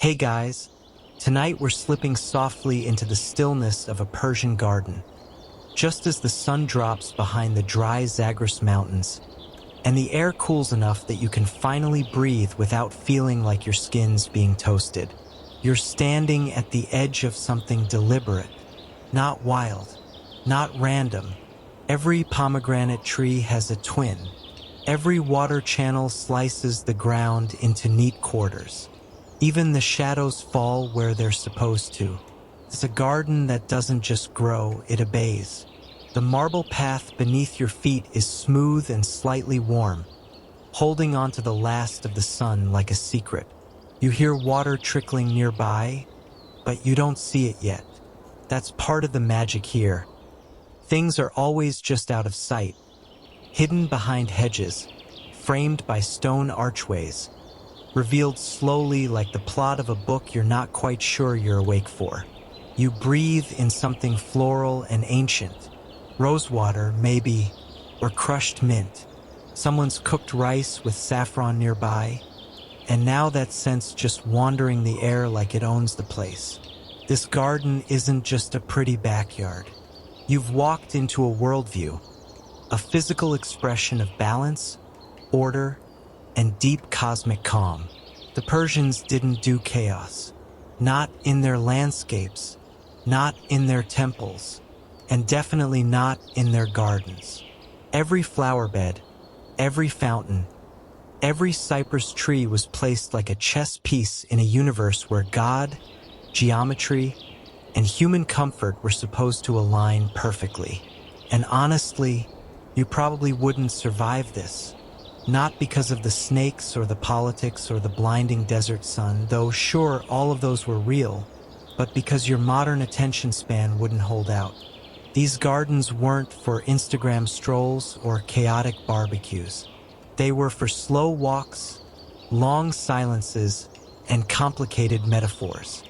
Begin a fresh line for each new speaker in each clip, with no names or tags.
Hey guys, tonight we're slipping softly into the stillness of a Persian garden, just as the sun drops behind the dry Zagros mountains, and the air cools enough that you can finally breathe without feeling like your skin's being toasted. You're standing at the edge of something deliberate, not wild, not random. Every pomegranate tree has a twin. Every water channel slices the ground into neat quarters. Even the shadows fall where they're supposed to. It's a garden that doesn't just grow, it obeys. The marble path beneath your feet is smooth and slightly warm, holding onto the last of the sun like a secret. You hear water trickling nearby, but you don't see it yet. That's part of the magic here. Things are always just out of sight, hidden behind hedges, framed by stone archways, revealed slowly like the plot of a book you're not quite sure you're awake for. You breathe in something floral and ancient. Rosewater, maybe, or crushed mint. Someone's cooked rice with saffron nearby, and now that scent's just wandering the air like it owns the place. This garden isn't just a pretty backyard. You've walked into a worldview, a physical expression of balance, order, and deep cosmic calm. The Persians didn't do chaos. Not in their landscapes, not in their temples, and definitely not in their gardens. Every flower bed, every fountain, every cypress tree was placed like a chess piece in a universe where God, geometry, and human comfort were supposed to align perfectly. And honestly, you probably wouldn't survive this. Not because of the snakes or the politics or the blinding desert sun, though sure, all of those were real, but because your modern attention span wouldn't hold out. These gardens weren't for Instagram strolls or chaotic barbecues. They were for slow walks, long silences, and complicated metaphors.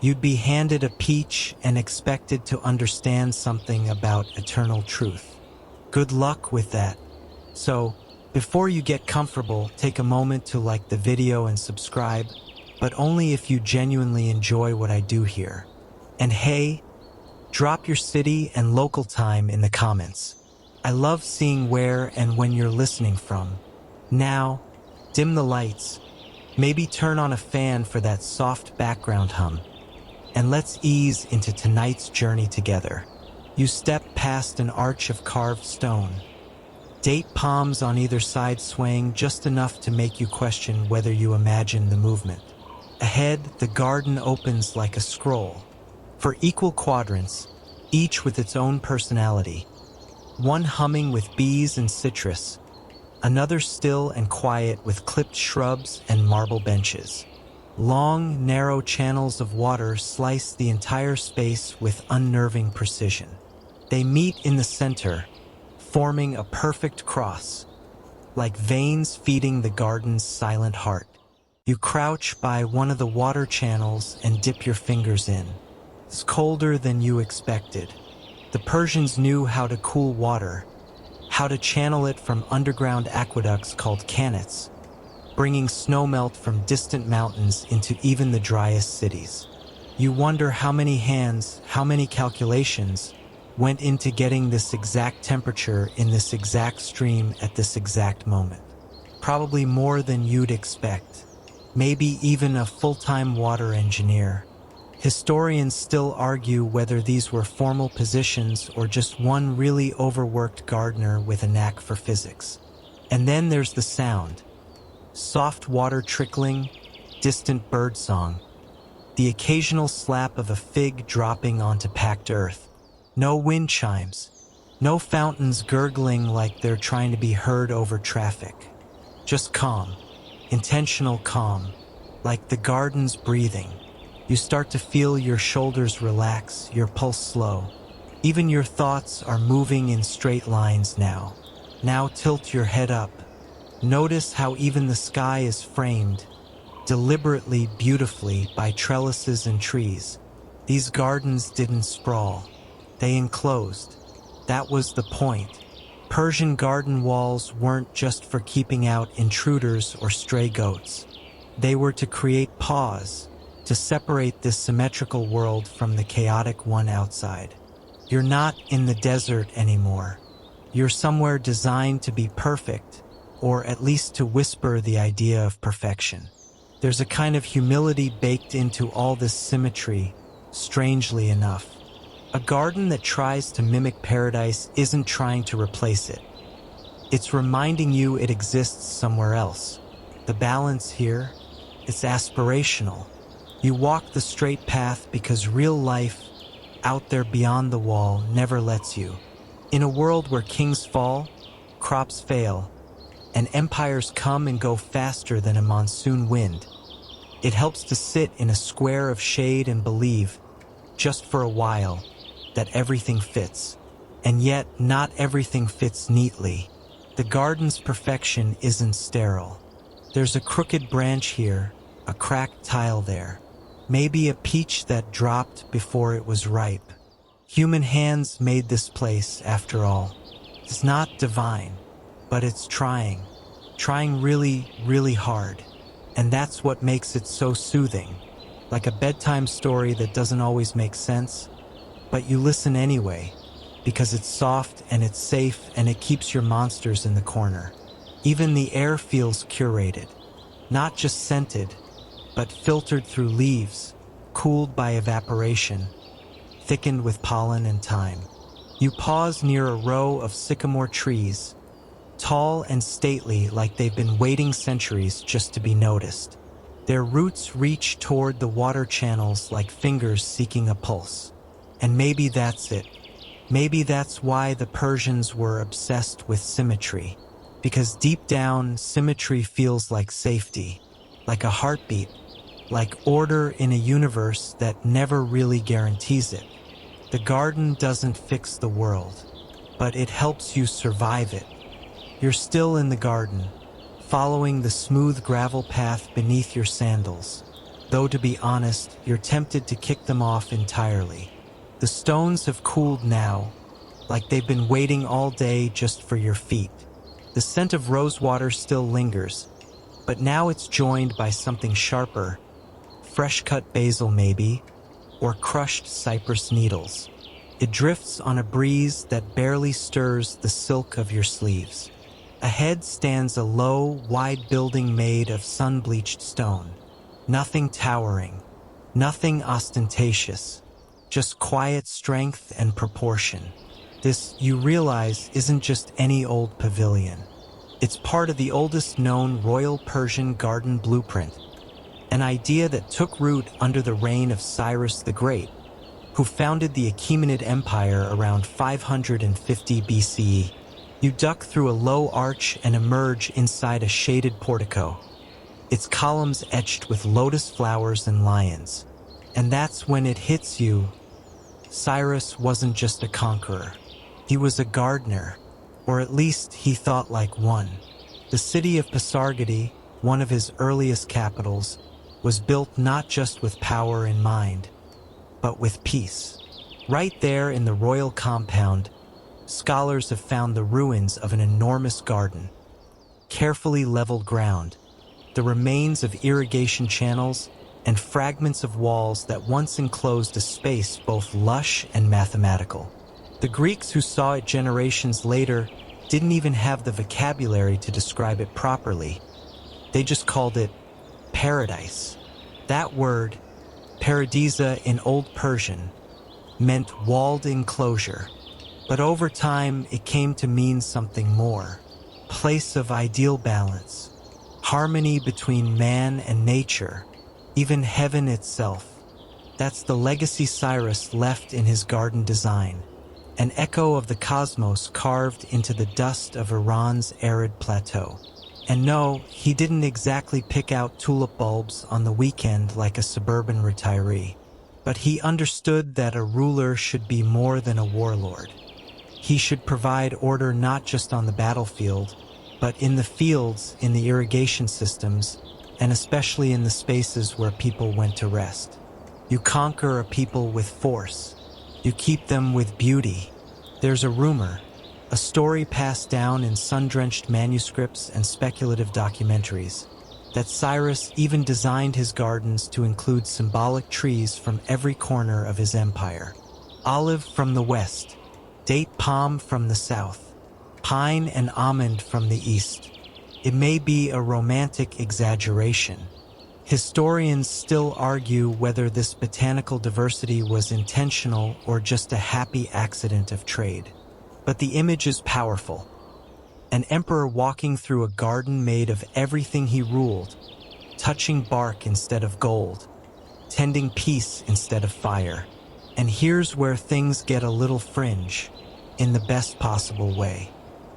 You'd be handed a peach and expected to understand something about eternal truth. Good luck with that. So, before you get comfortable, take a moment to like the video and subscribe, but only if you genuinely enjoy what I do here. And hey, drop your city and local time in the comments. I love seeing where and when you're listening from. Now, dim the lights, maybe turn on a fan for that soft background hum, and let's ease into tonight's journey together. You step past an arch of carved stone, date palms on either side swaying just enough to make you question whether you imagine the movement. Ahead, the garden opens like a scroll, for equal quadrants, each with its own personality. One humming with bees and citrus, another still and quiet with clipped shrubs and marble benches. Long, narrow channels of water slice the entire space with unnerving precision. They meet in the center, forming a perfect cross, like veins feeding the garden's silent heart. You crouch by one of the water channels and dip your fingers in. It's colder than you expected. The Persians knew how to cool water, how to channel it from underground aqueducts called qanats, bringing snowmelt from distant mountains into even the driest cities. You wonder how many hands, how many calculations went into getting this exact temperature in this exact stream at this exact moment. Probably more than you'd expect. Maybe even a full-time water engineer. Historians still argue whether these were formal positions or just one really overworked gardener with a knack for physics. And then there's the sound. Soft water trickling, distant birdsong, the occasional slap of a fig dropping onto packed earth. No wind chimes, no fountains gurgling like they're trying to be heard over traffic. Just calm, intentional calm, like the garden's breathing. You start to feel your shoulders relax, your pulse slow. Even your thoughts are moving in straight lines now. Now tilt your head up. Notice how even the sky is framed, deliberately, beautifully, by trellises and trees. These gardens didn't sprawl. They enclosed. That was the point. Persian garden walls weren't just for keeping out intruders or stray goats. They were to create pause, to separate this symmetrical world from the chaotic one outside. You're not in the desert anymore. You're somewhere designed to be perfect, or at least to whisper the idea of perfection. There's a kind of humility baked into all this symmetry, strangely enough. A garden that tries to mimic paradise isn't trying to replace it. It's reminding you it exists somewhere else. The balance here, it's aspirational. You walk the straight path because real life, out there beyond the wall, never lets you. In a world where kings fall, crops fail, and empires come and go faster than a monsoon wind, it helps to sit in a square of shade and believe, just for a while, that everything fits. And yet, not everything fits neatly. The garden's perfection isn't sterile. There's a crooked branch here, a cracked tile there, maybe a peach that dropped before it was ripe. Human hands made this place, after all. It's not divine, but it's trying really, really hard. And that's what makes it so soothing, like a bedtime story that doesn't always make sense, but you listen anyway, because it's soft and it's safe and it keeps your monsters in the corner. Even the air feels curated, not just scented, but filtered through leaves, cooled by evaporation, thickened with pollen and thyme. You pause near a row of sycamore trees, tall and stately like they've been waiting centuries just to be noticed. Their roots reach toward the water channels like fingers seeking a pulse. And maybe that's it. Maybe that's why the Persians were obsessed with symmetry. Because deep down, symmetry feels like safety, like a heartbeat, like order in a universe that never really guarantees it. The garden doesn't fix the world, but it helps you survive it. You're still in the garden, following the smooth gravel path beneath your sandals, though to be honest, you're tempted to kick them off entirely. The stones have cooled now, like they've been waiting all day just for your feet. The scent of rosewater still lingers, but now it's joined by something sharper, fresh-cut basil maybe, or crushed cypress needles. It drifts on a breeze that barely stirs the silk of your sleeves. Ahead stands a low, wide building made of sun-bleached stone. Nothing towering, nothing ostentatious, just quiet strength and proportion. This, you realize, isn't just any old pavilion. It's part of the oldest known royal Persian garden blueprint, an idea that took root under the reign of Cyrus the Great, who founded the Achaemenid Empire around 550 BCE. You duck through a low arch and emerge inside a shaded portico, its columns etched with lotus flowers and lions. And that's when it hits you. Cyrus wasn't just a conqueror. He was a gardener, or at least he thought like one. The city of Pasargadae, one of his earliest capitals, was built not just with power in mind, but with peace. Right there in the royal compound, scholars have found the ruins of an enormous garden, carefully leveled ground, the remains of irrigation channels, and fragments of walls that once enclosed a space both lush and mathematical. The Greeks who saw it generations later didn't even have the vocabulary to describe it properly. They just called it paradise. That word, paradisa in Old Persian, meant walled enclosure. But over time, it came to mean something more. Place of ideal balance, harmony between man and nature, even heaven itself. That's the legacy Cyrus left in his garden design, an echo of the cosmos carved into the dust of Iran's arid plateau. And no, he didn't exactly pick out tulip bulbs on the weekend like a suburban retiree. But he understood that a ruler should be more than a warlord. He should provide order not just on the battlefield, but in the fields, in the irrigation systems, and especially in the spaces where people went to rest. You conquer a people with force. You keep them with beauty. There's a rumor, a story passed down in sun-drenched manuscripts and speculative documentaries, that Cyrus even designed his gardens to include symbolic trees from every corner of his empire. Olive from the west, date palm from the south, pine and almond from the east. It may be a romantic exaggeration. Historians still argue whether this botanical diversity was intentional or just a happy accident of trade. But the image is powerful. An emperor walking through a garden made of everything he ruled, touching bark instead of gold, tending peace instead of fire. And here's where things get a little fringe, in the best possible way.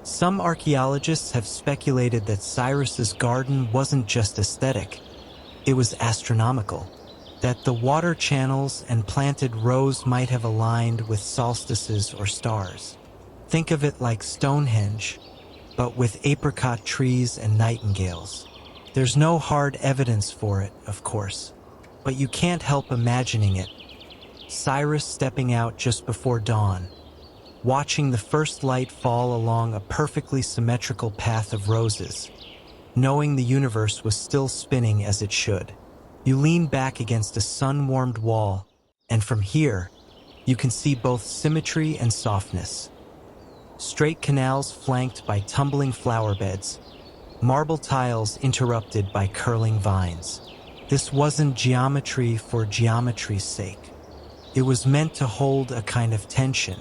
Some archaeologists have speculated that Cyrus's garden wasn't just aesthetic, it was astronomical. That the water channels and planted rows might have aligned with solstices or stars. Think of it like Stonehenge, but with apricot trees and nightingales. There's no hard evidence for it, of course, but you can't help imagining it. Cyrus stepping out just before dawn, watching the first light fall along a perfectly symmetrical path of roses, knowing the universe was still spinning as it should. You lean back against a sun-warmed wall, and from here, you can see both symmetry and softness. Straight canals flanked by tumbling flower beds, marble tiles interrupted by curling vines. This wasn't geometry for geometry's sake. It was meant to hold a kind of tension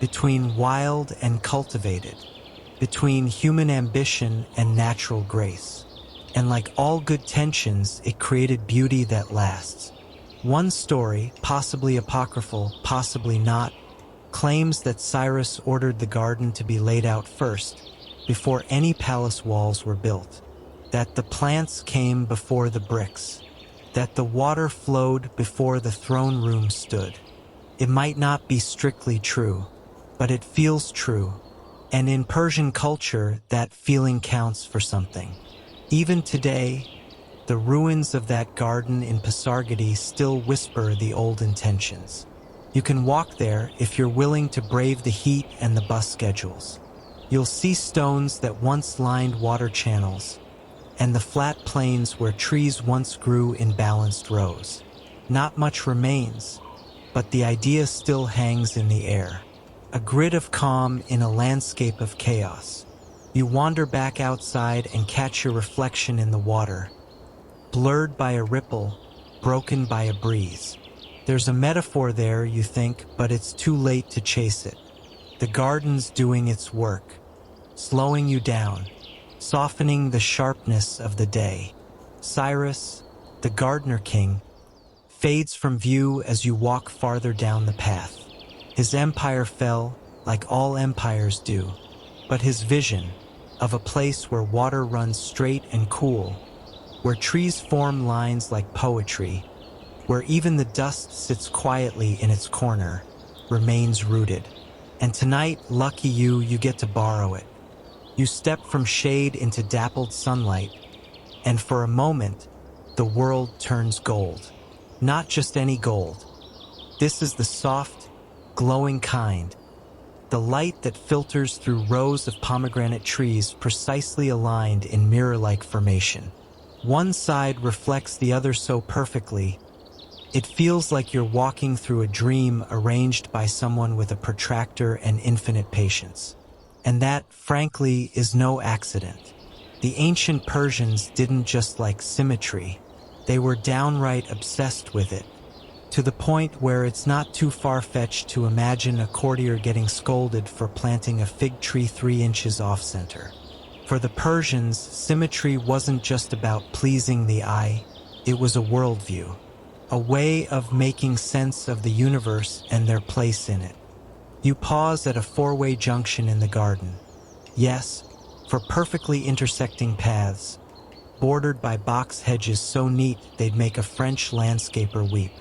between wild and cultivated, between human ambition and natural grace. And like all good tensions, it created beauty that lasts. One story, possibly apocryphal, possibly not, claims that Cyrus ordered the garden to be laid out first, before any palace walls were built, that the plants came before the bricks, that the water flowed before the throne room stood. It might not be strictly true, but it feels true, and in Persian culture, that feeling counts for something. Even today, the ruins of that garden in Pasargadae still whisper the old intentions. You can walk there if you're willing to brave the heat and the bus schedules. You'll see stones that once lined water channels, and the flat plains where trees once grew in balanced rows. Not much remains, but the idea still hangs in the air. A grid of calm in a landscape of chaos. You wander back outside and catch your reflection in the water, blurred by a ripple, broken by a breeze. There's a metaphor there, you think, but it's too late to chase it. The garden's doing its work, slowing you down, softening the sharpness of the day. Cyrus, the gardener king, fades from view as you walk farther down the path. His empire fell, like all empires do, but his vision of a place where water runs straight and cool, where trees form lines like poetry, where even the dust sits quietly in its corner, remains rooted. And tonight, lucky you, you get to borrow it. You step from shade into dappled sunlight, and for a moment, the world turns gold. Not just any gold. This is the soft, glowing kind. The light that filters through rows of pomegranate trees precisely aligned in mirror-like formation. One side reflects the other so perfectly, it feels like you're walking through a dream arranged by someone with a protractor and infinite patience. And that, frankly, is no accident. The ancient Persians didn't just like symmetry, they were downright obsessed with it, to the point where it's not too far-fetched to imagine a courtier getting scolded for planting a fig tree 3 inches off-center. For the Persians, symmetry wasn't just about pleasing the eye, it was a worldview. A way of making sense of the universe and their place in it. You pause at a 4-way junction in the garden. Yes, for perfectly intersecting paths, bordered by box hedges so neat they'd make a French landscaper weep.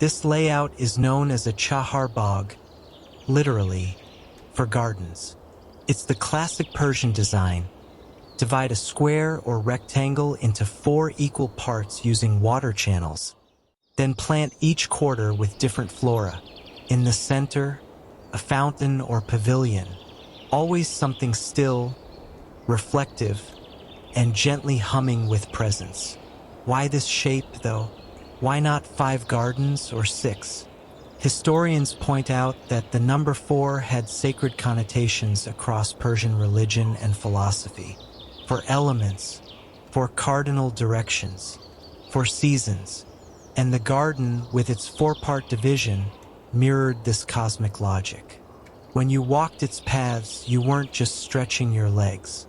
This layout is known as a chahar bagh, literally, for gardens. It's the classic Persian design. Divide a square or rectangle into 4 equal parts using water channels. Then plant each quarter with different flora. In the center, a fountain or pavilion. Always something still, reflective, and gently humming with presence. Why this shape, though? Why not 5 gardens or 6? Historians point out that the number 4 had sacred connotations across Persian religion and philosophy, for elements, for cardinal directions, for seasons, and the garden, with its 4-part division, mirrored this cosmic logic. When you walked its paths, you weren't just stretching your legs.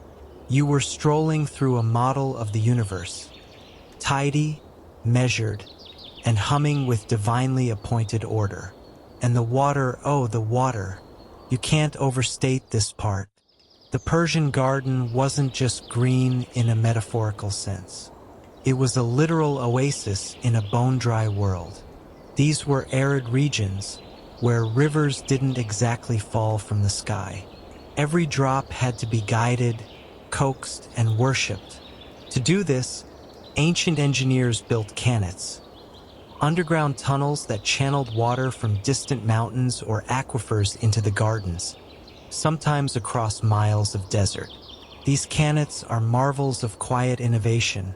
You were strolling through a model of the universe, tidy, measured, and humming with divinely appointed order. And the water, oh, the water. You can't overstate this part. The Persian garden wasn't just green in a metaphorical sense. It was a literal oasis in a bone-dry world. These were arid regions where rivers didn't exactly fall from the sky. Every drop had to be guided, coaxed, and worshipped. To do this, ancient engineers built qanats, underground tunnels that channeled water from distant mountains or aquifers into the gardens, sometimes across miles of desert. These qanats are marvels of quiet innovation,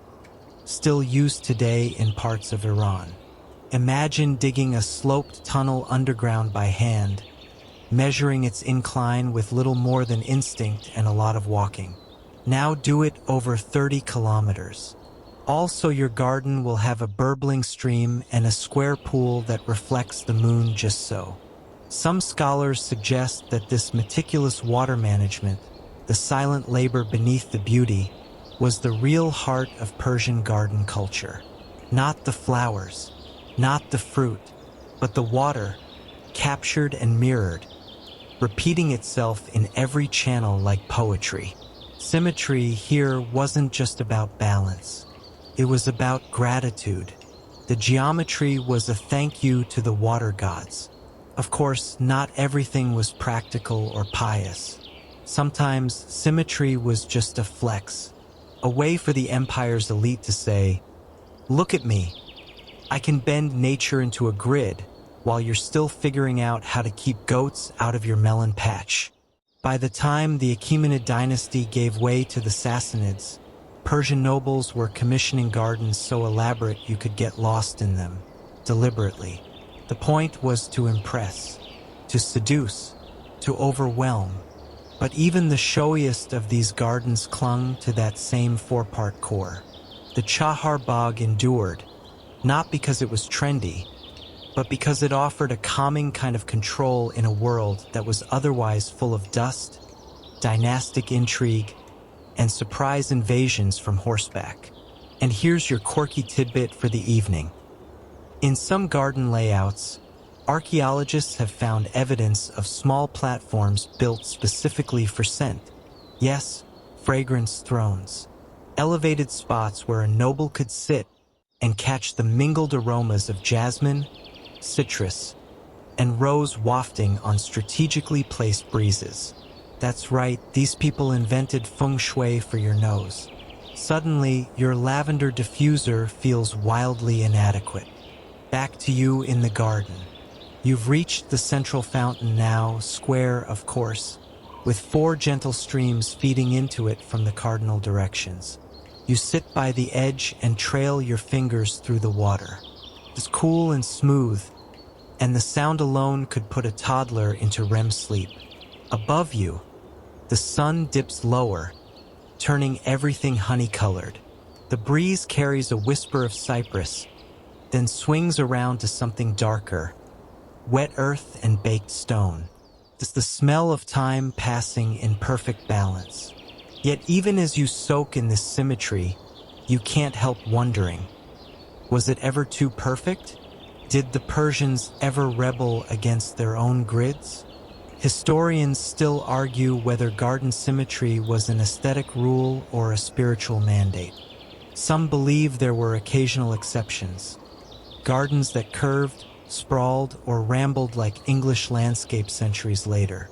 still used today in parts of Iran. Imagine digging a sloped tunnel underground by hand, measuring its incline with little more than instinct and a lot of walking. Now do it over 30 kilometers. Also, your garden will have a burbling stream and a square pool that reflects the moon just so. Some scholars suggest that this meticulous water management, the silent labor beneath the beauty, was the real heart of Persian garden culture. Not the flowers, not the fruit, but the water, captured and mirrored, repeating itself in every channel like poetry. Symmetry here wasn't just about balance. It was about gratitude. The geometry was a thank you to the water gods. Of course, not everything was practical or pious. Sometimes symmetry was just a flex, a way for the empire's elite to say, "Look at me. I can bend nature into a grid while you're still figuring out how to keep goats out of your melon patch." By the time the Achaemenid dynasty gave way to the Sassanids, Persian nobles were commissioning gardens so elaborate you could get lost in them, deliberately. The point was to impress, to seduce, to overwhelm. But even the showiest of these gardens clung to that same 4-part core. The chahar bagh endured, not because it was trendy, but because it offered a calming kind of control in a world that was otherwise full of dust, dynastic intrigue, and surprise invasions from horseback. And here's your quirky tidbit for the evening. In some garden layouts, archaeologists have found evidence of small platforms built specifically for scent. Yes, fragrance thrones. Elevated spots where a noble could sit and catch the mingled aromas of jasmine, citrus, and rose wafting on strategically placed breezes. That's right, these people invented feng shui for your nose. Suddenly, your lavender diffuser feels wildly inadequate. Back to you in the garden. You've reached the central fountain now, square, of course, with 4 gentle streams feeding into it from the cardinal directions. You sit by the edge and trail your fingers through the water. It's cool and smooth, and the sound alone could put a toddler into REM sleep. Above you, the sun dips lower, turning everything honey-colored. The breeze carries a whisper of cypress, then swings around to something darker, wet earth and baked stone. It's the smell of time passing in perfect balance. Yet even as you soak in this symmetry, you can't help wondering, was it ever too perfect? Did the Persians ever rebel against their own grids? Historians still argue whether garden symmetry was an aesthetic rule or a spiritual mandate. Some believe there were occasional exceptions, gardens that curved, sprawled, or rambled like English landscape centuries later.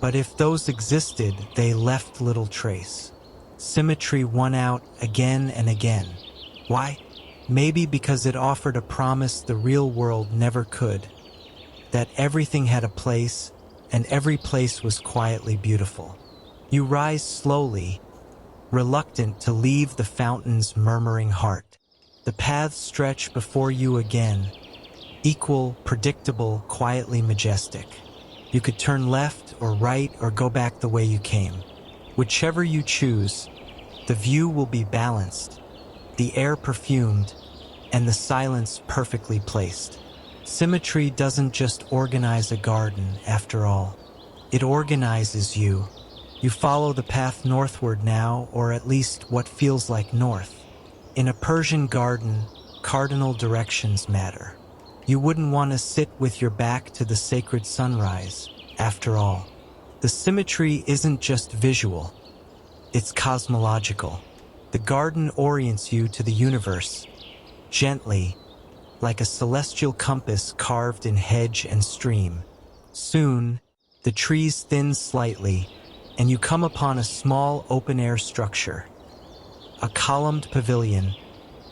But if those existed, they left little trace. Symmetry won out again and again. Why? Maybe because it offered a promise the real world never could, that everything had a place, and every place was quietly beautiful. You rise slowly, reluctant to leave the fountain's murmuring heart. The paths stretch before you again, equal, predictable, quietly majestic. You could turn left or right or go back the way you came. Whichever you choose, the view will be balanced, the air perfumed, and the silence perfectly placed. Symmetry doesn't just organize a garden, after all. It organizes you. You follow the path northward now, or at least what feels like north. In a Persian garden, cardinal directions matter. You wouldn't want to sit with your back to the sacred sunrise, after all. The symmetry isn't just visual, it's cosmological. The garden orients you to the universe, gently, like a celestial compass carved in hedge and stream. Soon, the trees thin slightly, and you come upon a small open-air structure. A columned pavilion,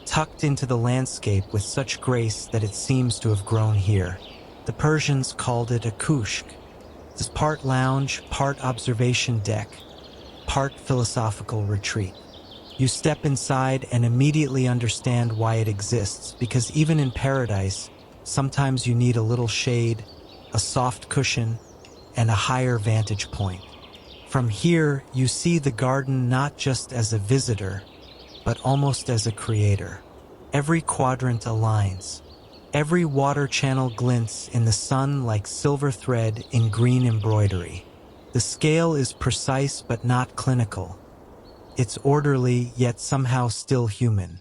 tucked into the landscape with such grace that it seems to have grown here. The Persians called it a kushk. It's part lounge, part observation deck, part philosophical retreat. You step inside and immediately understand why it exists, because even in paradise, sometimes you need a little shade, a soft cushion, and a higher vantage point. From here, you see the garden not just as a visitor, but almost as a creator. Every quadrant aligns. Every water channel glints in the sun like silver thread in green embroidery. The scale is precise but not clinical. It's orderly, yet somehow still human.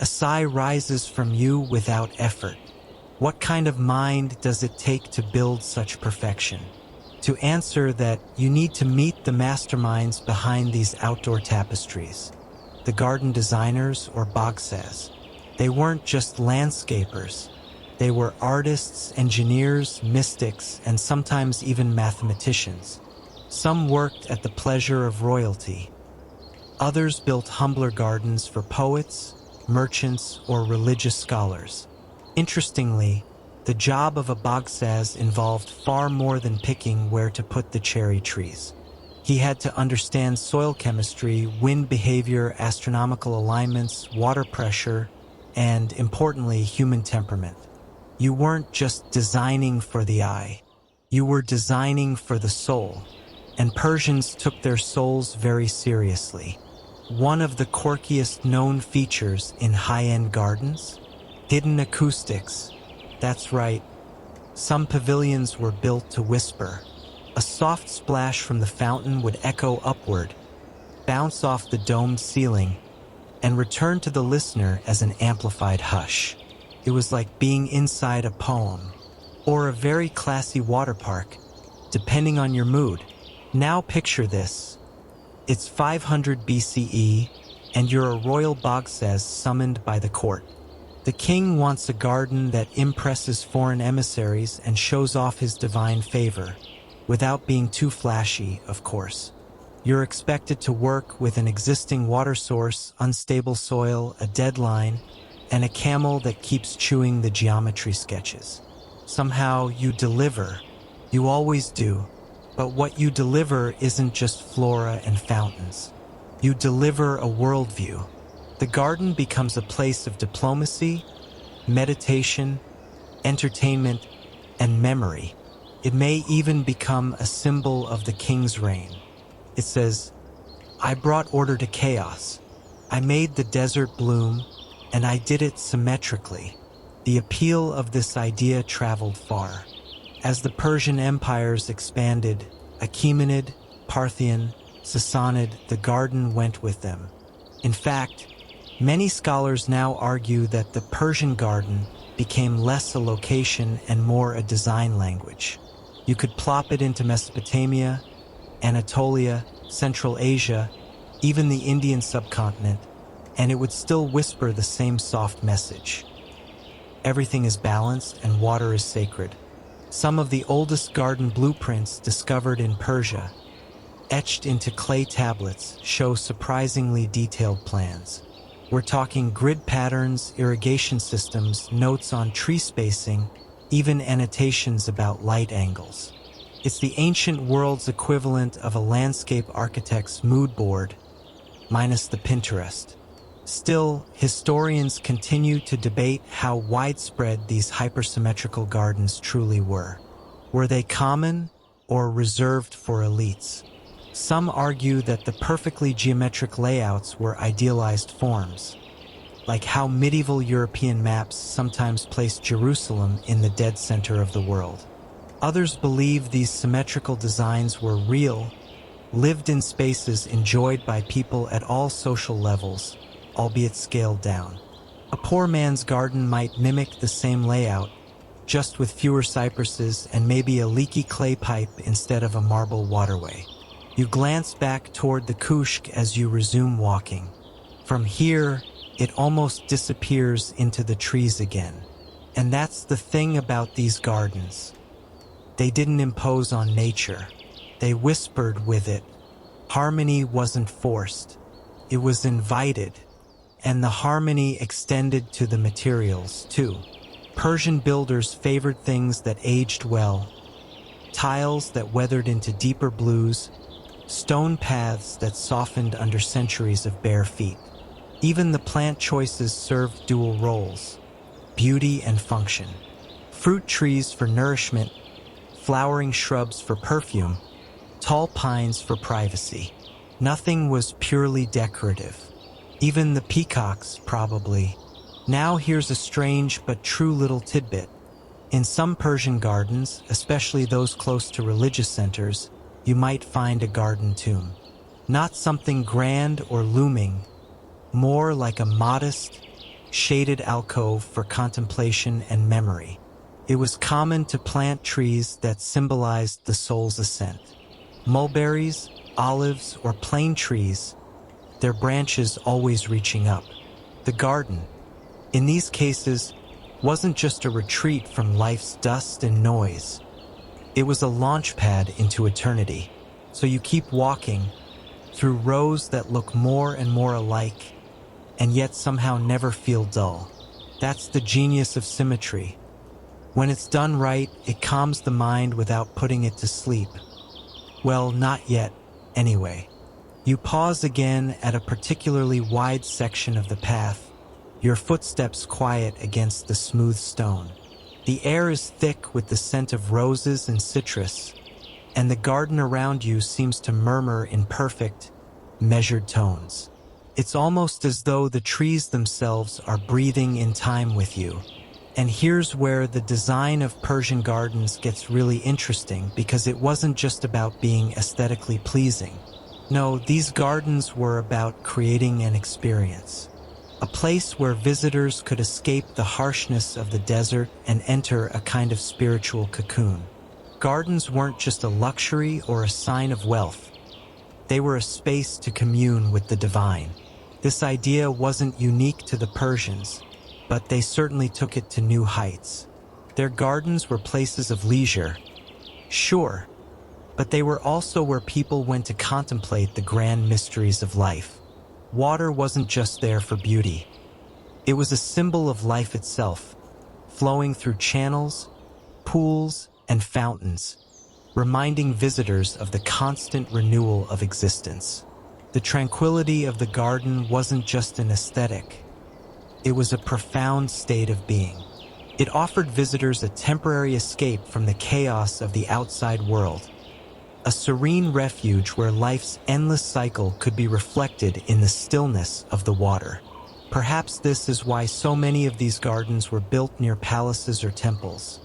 A sigh rises from you without effort. What kind of mind does it take to build such perfection? To answer that, you need to meet the masterminds behind these outdoor tapestries. The garden designers, or baghs. They weren't just landscapers. They were artists, engineers, mystics, and sometimes even mathematicians. Some worked at the pleasure of royalty. Others built humbler gardens for poets, merchants, or religious scholars. Interestingly, the job of a baghsaz involved far more than picking where to put the cherry trees. He had to understand soil chemistry, wind behavior, astronomical alignments, water pressure, and, importantly, human temperament. You weren't just designing for the eye. You were designing for the soul. And Persians took their souls very seriously. One of the quirkiest known features in high-end gardens? Hidden acoustics. That's right. Some pavilions were built to whisper. A soft splash from the fountain would echo upward, bounce off the domed ceiling, and return to the listener as an amplified hush. It was like being inside a poem, or a very classy water park, depending on your mood. Now picture this. It's 500 BCE, and you're a royal baghsaz summoned by the court. The king wants a garden that impresses foreign emissaries and shows off his divine favor, without being too flashy, of course. You're expected to work with an existing water source, unstable soil, a deadline, and a camel that keeps chewing the geometry sketches. Somehow you deliver. You always do. But what you deliver isn't just flora and fountains. You deliver a worldview. The garden becomes a place of diplomacy, meditation, entertainment, and memory. It may even become a symbol of the king's reign. It says, "I brought order to chaos. I made the desert bloom, and I did it symmetrically." The appeal of this idea traveled far. As the Persian empires expanded, Achaemenid, Parthian, Sassanid, the garden went with them. In fact, many scholars now argue that the Persian garden became less a location and more a design language. You could plop it into Mesopotamia, Anatolia, Central Asia, even the Indian subcontinent, and it would still whisper the same soft message. Everything is balanced and water is sacred. Some of the oldest garden blueprints discovered in Persia, etched into clay tablets, show surprisingly detailed plans. We're talking grid patterns, irrigation systems, notes on tree spacing, even annotations about light angles. It's the ancient world's equivalent of a landscape architect's mood board, minus the Pinterest. Still, historians continue to debate how widespread these hypersymmetrical gardens truly were. Were they common or reserved for elites? Some argue that the perfectly geometric layouts were idealized forms, like how medieval European maps sometimes placed Jerusalem in the dead center of the world. Others believe these symmetrical designs were real, lived-in spaces enjoyed by people at all social levels, albeit scaled down. A poor man's garden might mimic the same layout, just with fewer cypresses and maybe a leaky clay pipe instead of a marble waterway. You glance back toward the Kushk as you resume walking. From here, it almost disappears into the trees again. And that's the thing about these gardens. They didn't impose on nature. They whispered with it. Harmony wasn't forced. It was invited. And the harmony extended to the materials, too. Persian builders favored things that aged well, tiles that weathered into deeper blues, stone paths that softened under centuries of bare feet. Even the plant choices served dual roles, beauty and function. Fruit trees for nourishment, flowering shrubs for perfume, tall pines for privacy. Nothing was purely decorative. Even the peacocks, probably. Now here's a strange but true little tidbit. In some Persian gardens, especially those close to religious centers, you might find a garden tomb. Not something grand or looming, more like a modest, shaded alcove for contemplation and memory. It was common to plant trees that symbolized the soul's ascent. Mulberries, olives, or plane trees, their branches always reaching up. The garden, in these cases, wasn't just a retreat from life's dust and noise. It was a launch pad into eternity. So you keep walking through rows that look more and more alike, and yet somehow never feel dull. That's the genius of symmetry. When it's done right, it calms the mind without putting it to sleep. Well, not yet, anyway. You pause again at a particularly wide section of the path, your footsteps quiet against the smooth stone. The air is thick with the scent of roses and citrus, and the garden around you seems to murmur in perfect, measured tones. It's almost as though the trees themselves are breathing in time with you. And here's where the design of Persian gardens gets really interesting, because it wasn't just about being aesthetically pleasing. No, these gardens were about creating an experience. A place where visitors could escape the harshness of the desert and enter a kind of spiritual cocoon. Gardens weren't just a luxury or a sign of wealth. They were a space to commune with the divine. This idea wasn't unique to the Persians, but they certainly took it to new heights. Their gardens were places of leisure, sure, but they were also where people went to contemplate the grand mysteries of life. Water wasn't just there for beauty. It was a symbol of life itself, flowing through channels, pools, and fountains, reminding visitors of the constant renewal of existence. The tranquility of the garden wasn't just an aesthetic. It was a profound state of being. It offered visitors a temporary escape from the chaos of the outside world, a serene refuge where life's endless cycle could be reflected in the stillness of the water. Perhaps this is why so many of these gardens were built near palaces or temples,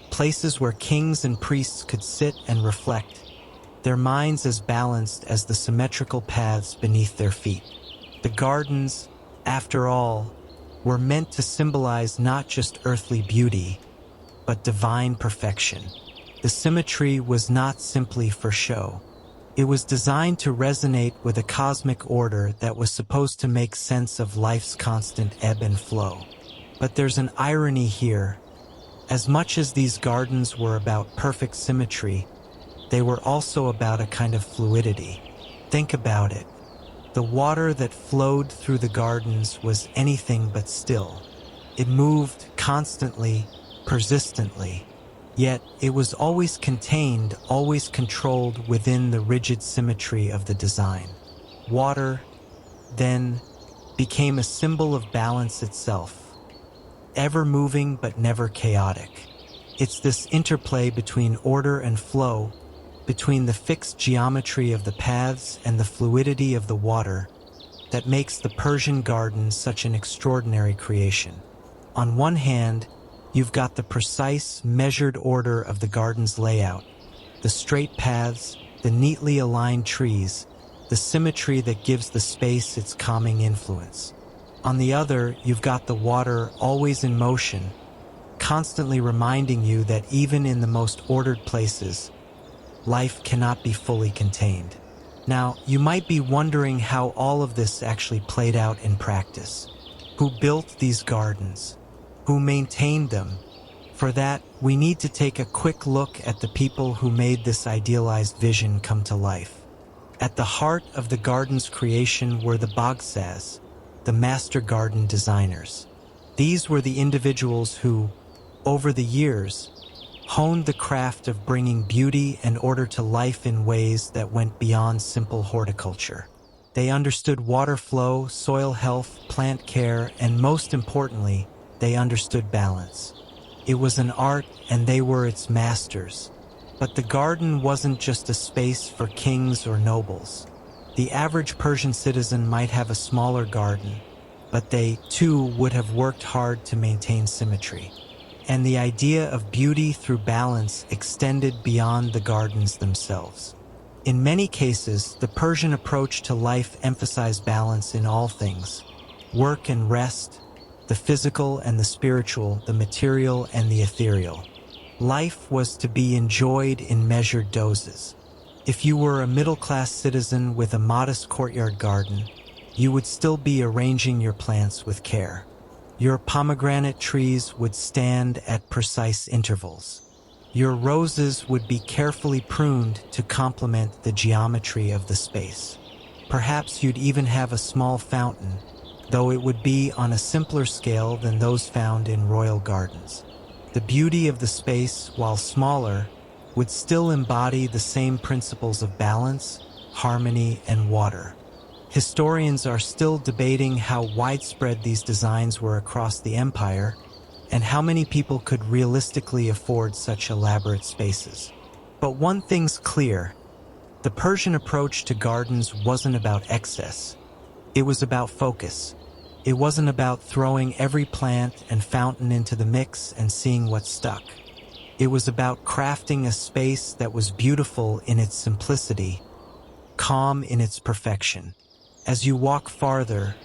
places where kings and priests could sit and reflect, their minds as balanced as the symmetrical paths beneath their feet. The gardens, after all, were meant to symbolize not just earthly beauty, but divine perfection. The symmetry was not simply for show. It was designed to resonate with a cosmic order that was supposed to make sense of life's constant ebb and flow. But there's an irony here. As much as these gardens were about perfect symmetry, they were also about a kind of fluidity. Think about it. The water that flowed through the gardens was anything but still. It moved constantly, persistently, yet it was always contained, always controlled within the rigid symmetry of the design. Water, then, became a symbol of balance itself, ever moving but never chaotic. It's this interplay between order and flow, between the fixed geometry of the paths and the fluidity of the water, that makes the Persian garden such an extraordinary creation. On one hand, you've got the precise, measured order of the garden's layout, the straight paths, the neatly aligned trees, the symmetry that gives the space its calming influence. On the other, you've got the water always in motion, constantly reminding you that even in the most ordered places, life cannot be fully contained. Now, you might be wondering how all of this actually played out in practice. Who built these gardens? Who maintained them? For that, we need to take a quick look at the people who made this idealized vision come to life. At the heart of the garden's creation were the baghs, the master garden designers. These were the individuals who, over the years, honed the craft of bringing beauty and order to life in ways that went beyond simple horticulture. They understood water flow, soil health, plant care, and most importantly, they understood balance. It was an art, and they were its masters. But the garden wasn't just a space for kings or nobles. The average Persian citizen might have a smaller garden, but they, too, would have worked hard to maintain symmetry. And the idea of beauty through balance extended beyond the gardens themselves. In many cases, the Persian approach to life emphasized balance in all things: work and rest, the physical and the spiritual, the material and the ethereal. Life was to be enjoyed in measured doses. If you were a middle-class citizen with a modest courtyard garden, you would still be arranging your plants with care. Your pomegranate trees would stand at precise intervals. Your roses would be carefully pruned to complement the geometry of the space. Perhaps you'd even have a small fountain, though it would be on a simpler scale than those found in royal gardens. The beauty of the space, while smaller, would still embody the same principles of balance, harmony, and water. Historians are still debating how widespread these designs were across the empire, and how many people could realistically afford such elaborate spaces. But one thing's clear: the Persian approach to gardens wasn't about excess. It was about focus. It wasn't about throwing every plant and fountain into the mix and seeing what stuck. It was about crafting a space that was beautiful in its simplicity, calm in its perfection. As you walk farther,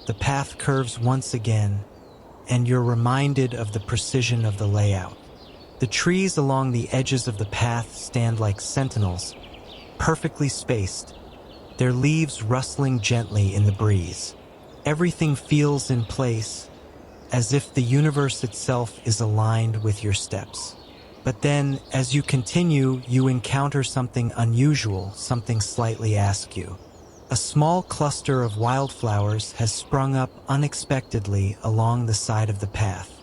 the path curves once again, and you're reminded of the precision of the layout. The trees along the edges of the path stand like sentinels, perfectly spaced, their leaves rustling gently in the breeze. Everything feels in place, as if the universe itself is aligned with your steps. But then, as you continue, you encounter something unusual, something slightly askew. A small cluster of wildflowers has sprung up unexpectedly along the side of the path.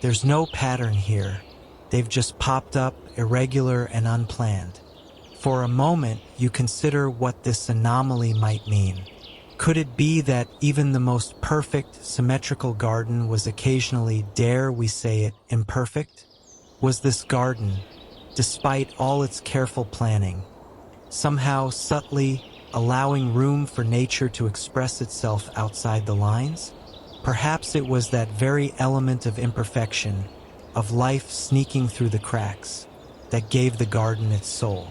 There's no pattern here. They've just popped up, irregular and unplanned. For a moment, you consider what this anomaly might mean. Could it be that even the most perfect, symmetrical garden was occasionally, dare we say it, imperfect? Was this garden, despite all its careful planning, somehow subtly allowing room for nature to express itself outside the lines? Perhaps it was that very element of imperfection, of life sneaking through the cracks, that gave the garden its soul.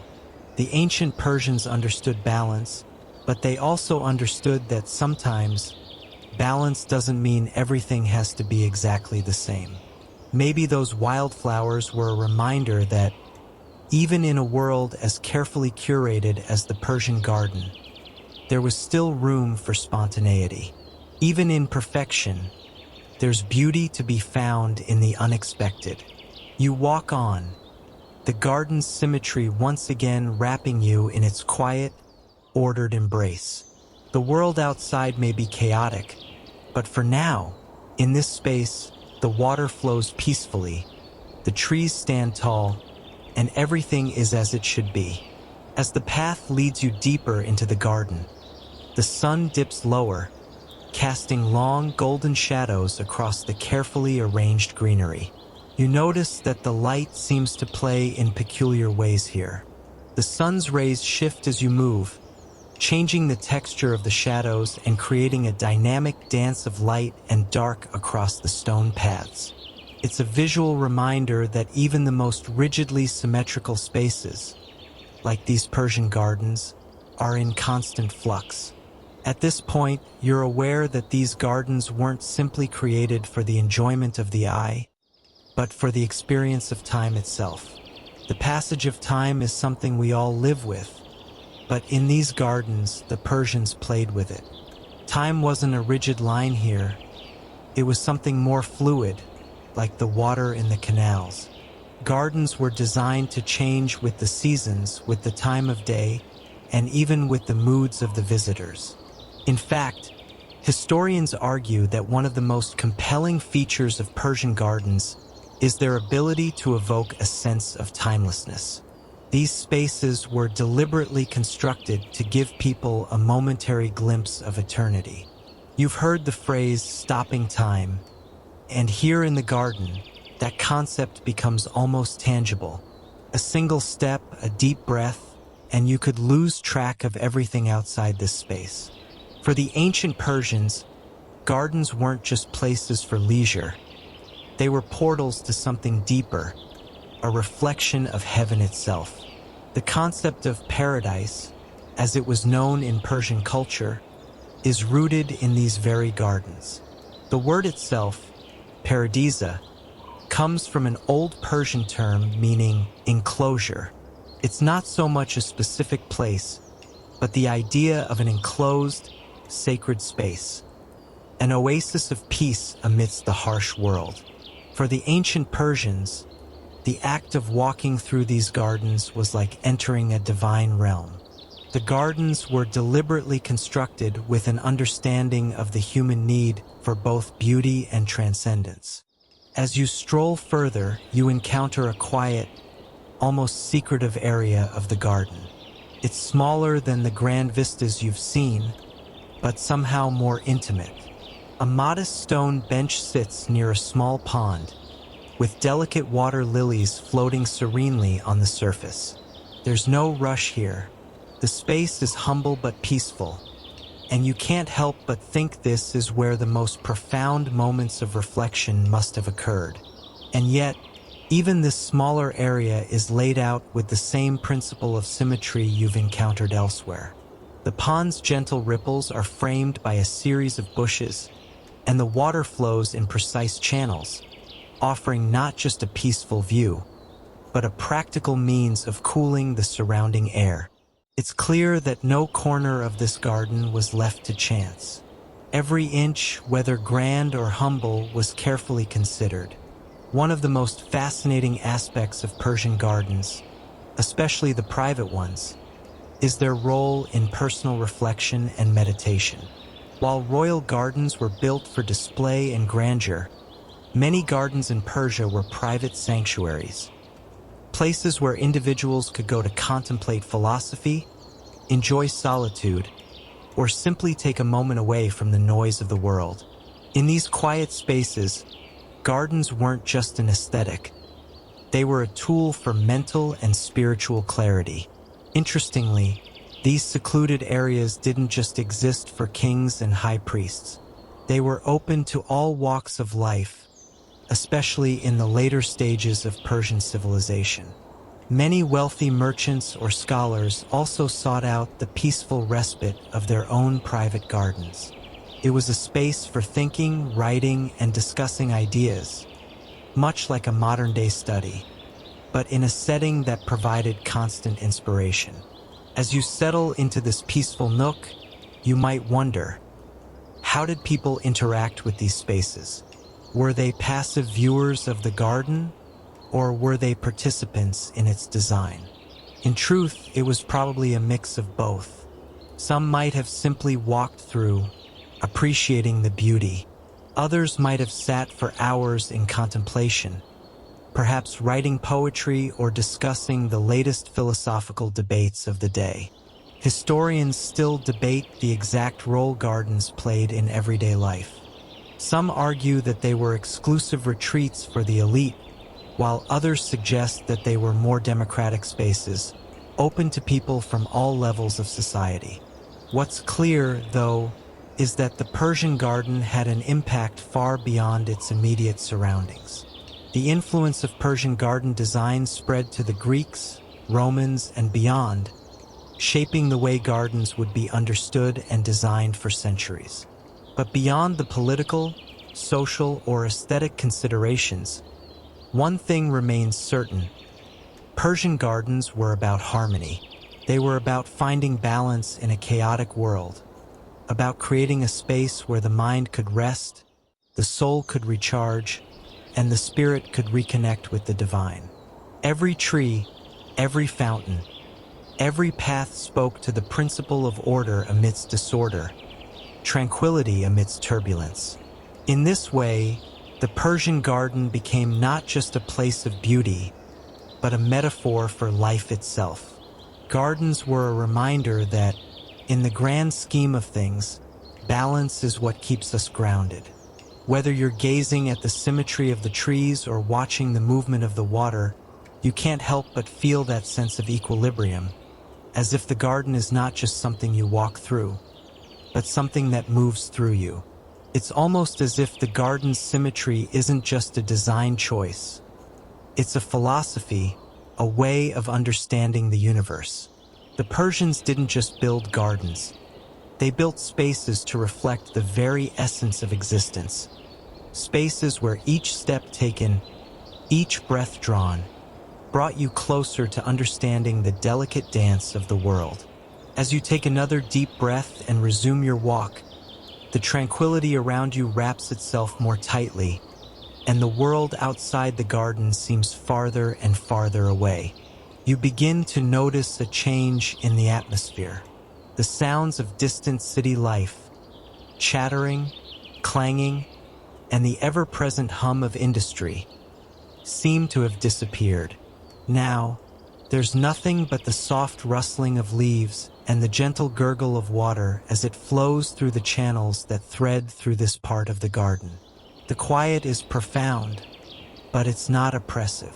The ancient Persians understood balance, but they also understood that sometimes balance doesn't mean everything has to be exactly the same. Maybe those wildflowers were a reminder that even in a world as carefully curated as the Persian garden, there was still room for spontaneity. Even in perfection, there's beauty to be found in the unexpected. You walk on, the garden's symmetry once again wrapping you in its quiet, ordered embrace. The world outside may be chaotic, but for now, in this space, the water flows peacefully, the trees stand tall, and everything is as it should be. As the path leads you deeper into the garden, the sun dips lower, casting long golden shadows across the carefully arranged greenery. You notice that the light seems to play in peculiar ways here. The sun's rays shift as you move, changing the texture of the shadows and creating a dynamic dance of light and dark across the stone paths. It's a visual reminder that even the most rigidly symmetrical spaces, like these Persian gardens, are in constant flux. At this point, you're aware that these gardens weren't simply created for the enjoyment of the eye, but for the experience of time itself. The passage of time is something we all live with, but in these gardens, the Persians played with it. Time wasn't a rigid line here. It was something more fluid, like the water in the canals. Gardens were designed to change with the seasons, with the time of day, and even with the moods of the visitors. In fact, historians argue that one of the most compelling features of Persian gardens is their ability to evoke a sense of timelessness. These spaces were deliberately constructed to give people a momentary glimpse of eternity. You've heard the phrase stopping time, and here in the garden, that concept becomes almost tangible. A single step, a deep breath, and you could lose track of everything outside this space. For the ancient Persians, gardens weren't just places for leisure. They were portals to something deeper, a reflection of heaven itself. The concept of paradise, as it was known in Persian culture, is rooted in these very gardens. The word itself, paradisa, comes from an old Persian term meaning enclosure. It's not so much a specific place, but the idea of an enclosed, sacred space, an oasis of peace amidst the harsh world. For the ancient Persians, the act of walking through these gardens was like entering a divine realm. The gardens were deliberately constructed with an understanding of the human need for both beauty and transcendence. As you stroll further, you encounter a quiet, almost secretive area of the garden. It's smaller than the grand vistas you've seen, but somehow more intimate. A modest stone bench sits near a small pond, with delicate water lilies floating serenely on the surface. There's no rush here. The space is humble but peaceful, and you can't help but think this is where the most profound moments of reflection must have occurred. And yet, even this smaller area is laid out with the same principle of symmetry you've encountered elsewhere. The pond's gentle ripples are framed by a series of bushes, and the water flows in precise channels, offering not just a peaceful view, but a practical means of cooling the surrounding air. It's clear that no corner of this garden was left to chance. Every inch, whether grand or humble, was carefully considered. One of the most fascinating aspects of Persian gardens, especially the private ones, is their role in personal reflection and meditation. While royal gardens were built for display and grandeur, many gardens in Persia were private sanctuaries, places where individuals could go to contemplate philosophy, enjoy solitude, or simply take a moment away from the noise of the world. In these quiet spaces, gardens weren't just an aesthetic. They were a tool for mental and spiritual clarity. Interestingly, these secluded areas didn't just exist for kings and high priests. They were open to all walks of life, especially in the later stages of Persian civilization. Many wealthy merchants or scholars also sought out the peaceful respite of their own private gardens. It was a space for thinking, writing, and discussing ideas, much like a modern-day study, but in a setting that provided constant inspiration. As you settle into this peaceful nook, you might wonder, how did people interact with these spaces? Were they passive viewers of the garden, or were they participants in its design? In truth, it was probably a mix of both. Some might have simply walked through, appreciating the beauty. Others might have sat for hours in contemplation, perhaps writing poetry or discussing the latest philosophical debates of the day. Historians still debate the exact role gardens played in everyday life. Some argue that they were exclusive retreats for the elite, while others suggest that they were more democratic spaces, open to people from all levels of society. What's clear, though, is that the Persian garden had an impact far beyond its immediate surroundings. The influence of Persian garden design spread to the Greeks, Romans, and beyond, shaping the way gardens would be understood and designed for centuries. But beyond the political, social, or aesthetic considerations, one thing remains certain. Persian gardens were about harmony. They were about finding balance in a chaotic world, about creating a space where the mind could rest, the soul could recharge, and the spirit could reconnect with the divine. Every tree, every fountain, every path spoke to the principle of order amidst disorder, tranquility amidst turbulence. In this way, the Persian garden became not just a place of beauty, but a metaphor for life itself. Gardens were a reminder that, in the grand scheme of things, balance is what keeps us grounded. Whether you're gazing at the symmetry of the trees or watching the movement of the water, you can't help but feel that sense of equilibrium, as if the garden is not just something you walk through, but something that moves through you. It's almost as if the garden's symmetry isn't just a design choice. It's a philosophy, a way of understanding the universe. The Persians didn't just build gardens. They built spaces to reflect the very essence of existence. Spaces where each step taken, each breath drawn, brought you closer to understanding the delicate dance of the world. As you take another deep breath and resume your walk, the tranquility around you wraps itself more tightly, and the world outside the garden seems farther and farther away. You begin to notice a change in the atmosphere. The sounds of distant city life, chattering, clanging, and the ever-present hum of industry seem to have disappeared. Now, there's nothing but the soft rustling of leaves and the gentle gurgle of water as it flows through the channels that thread through this part of the garden. The quiet is profound, but it's not oppressive.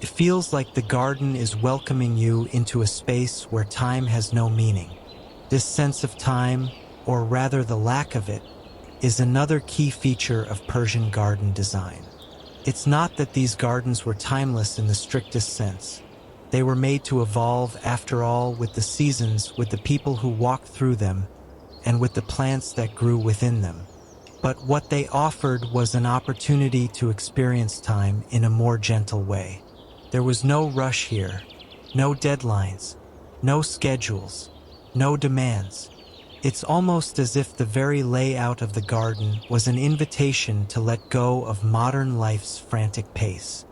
It feels like the garden is welcoming you into a space where time has no meaning. This sense of time, or rather the lack of it, is another key feature of Persian garden design. It's not that these gardens were timeless in the strictest sense. They were made to evolve, after all, with the seasons, with the people who walked through them, and with the plants that grew within them. But what they offered was an opportunity to experience time in a more gentle way. There was no rush here, no deadlines, no schedules, no demands. It's almost as if the very layout of the garden was an invitation to let go of modern life's frantic pace.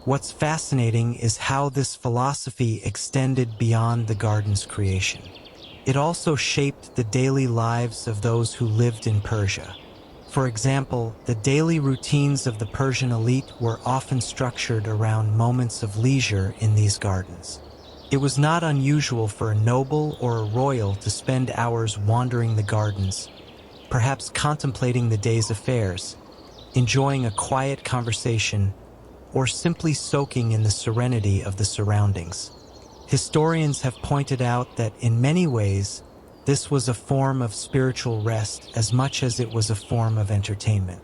What's fascinating is how this philosophy extended beyond the garden's creation. It also shaped the daily lives of those who lived in Persia. For example, the daily routines of the Persian elite were often structured around moments of leisure in these gardens. It was not unusual for a noble or a royal to spend hours wandering the gardens, perhaps contemplating the day's affairs, enjoying a quiet conversation, or simply soaking in the serenity of the surroundings. Historians have pointed out that in many ways, this was a form of spiritual rest as much as it was a form of entertainment.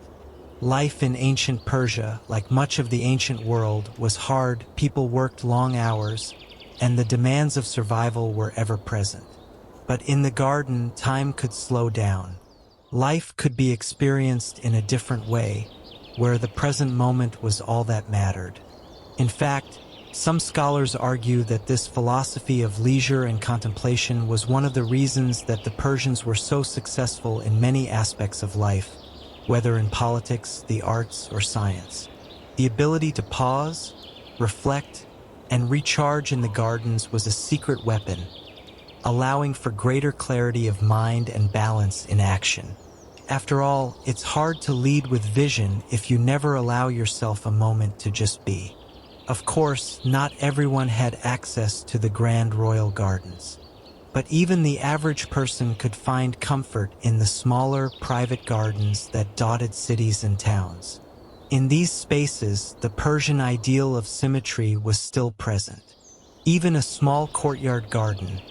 Life in ancient Persia, like much of the ancient world, was hard. People worked long hours, and the demands of survival were ever present. But in the garden, time could slow down. Life could be experienced in a different way, where the present moment was all that mattered. In fact, some scholars argue that this philosophy of leisure and contemplation was one of the reasons that the Persians were so successful in many aspects of life, whether in politics, the arts, or science. The ability to pause, reflect, and recharge in the gardens was a secret weapon, allowing for greater clarity of mind and balance in action. After all, it's hard to lead with vision if you never allow yourself a moment to just be. Of course, not everyone had access to the grand royal gardens. But even the average person could find comfort in the smaller, private gardens that dotted cities and towns. In these spaces, the Persian ideal of symmetry was still present. Even a small courtyard garden,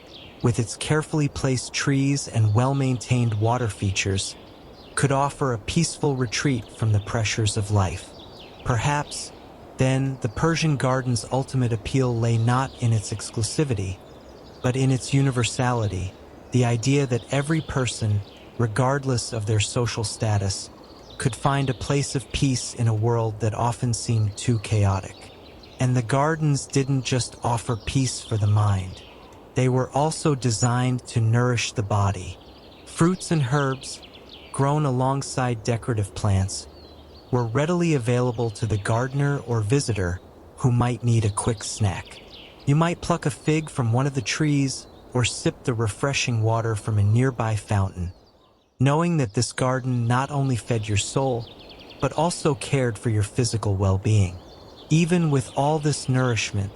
with its carefully placed trees and well-maintained water features, could offer a peaceful retreat from the pressures of life. Perhaps, then, the Persian garden's ultimate appeal lay not in its exclusivity, but in its universality, the idea that every person, regardless of their social status, could find a place of peace in a world that often seemed too chaotic. And the gardens didn't just offer peace for the mind. They were also designed to nourish the body. Fruits and herbs, grown alongside decorative plants, were readily available to the gardener or visitor who might need a quick snack. You might pluck a fig from one of the trees or sip the refreshing water from a nearby fountain, knowing that this garden not only fed your soul, but also cared for your physical well-being. Even with all this nourishment,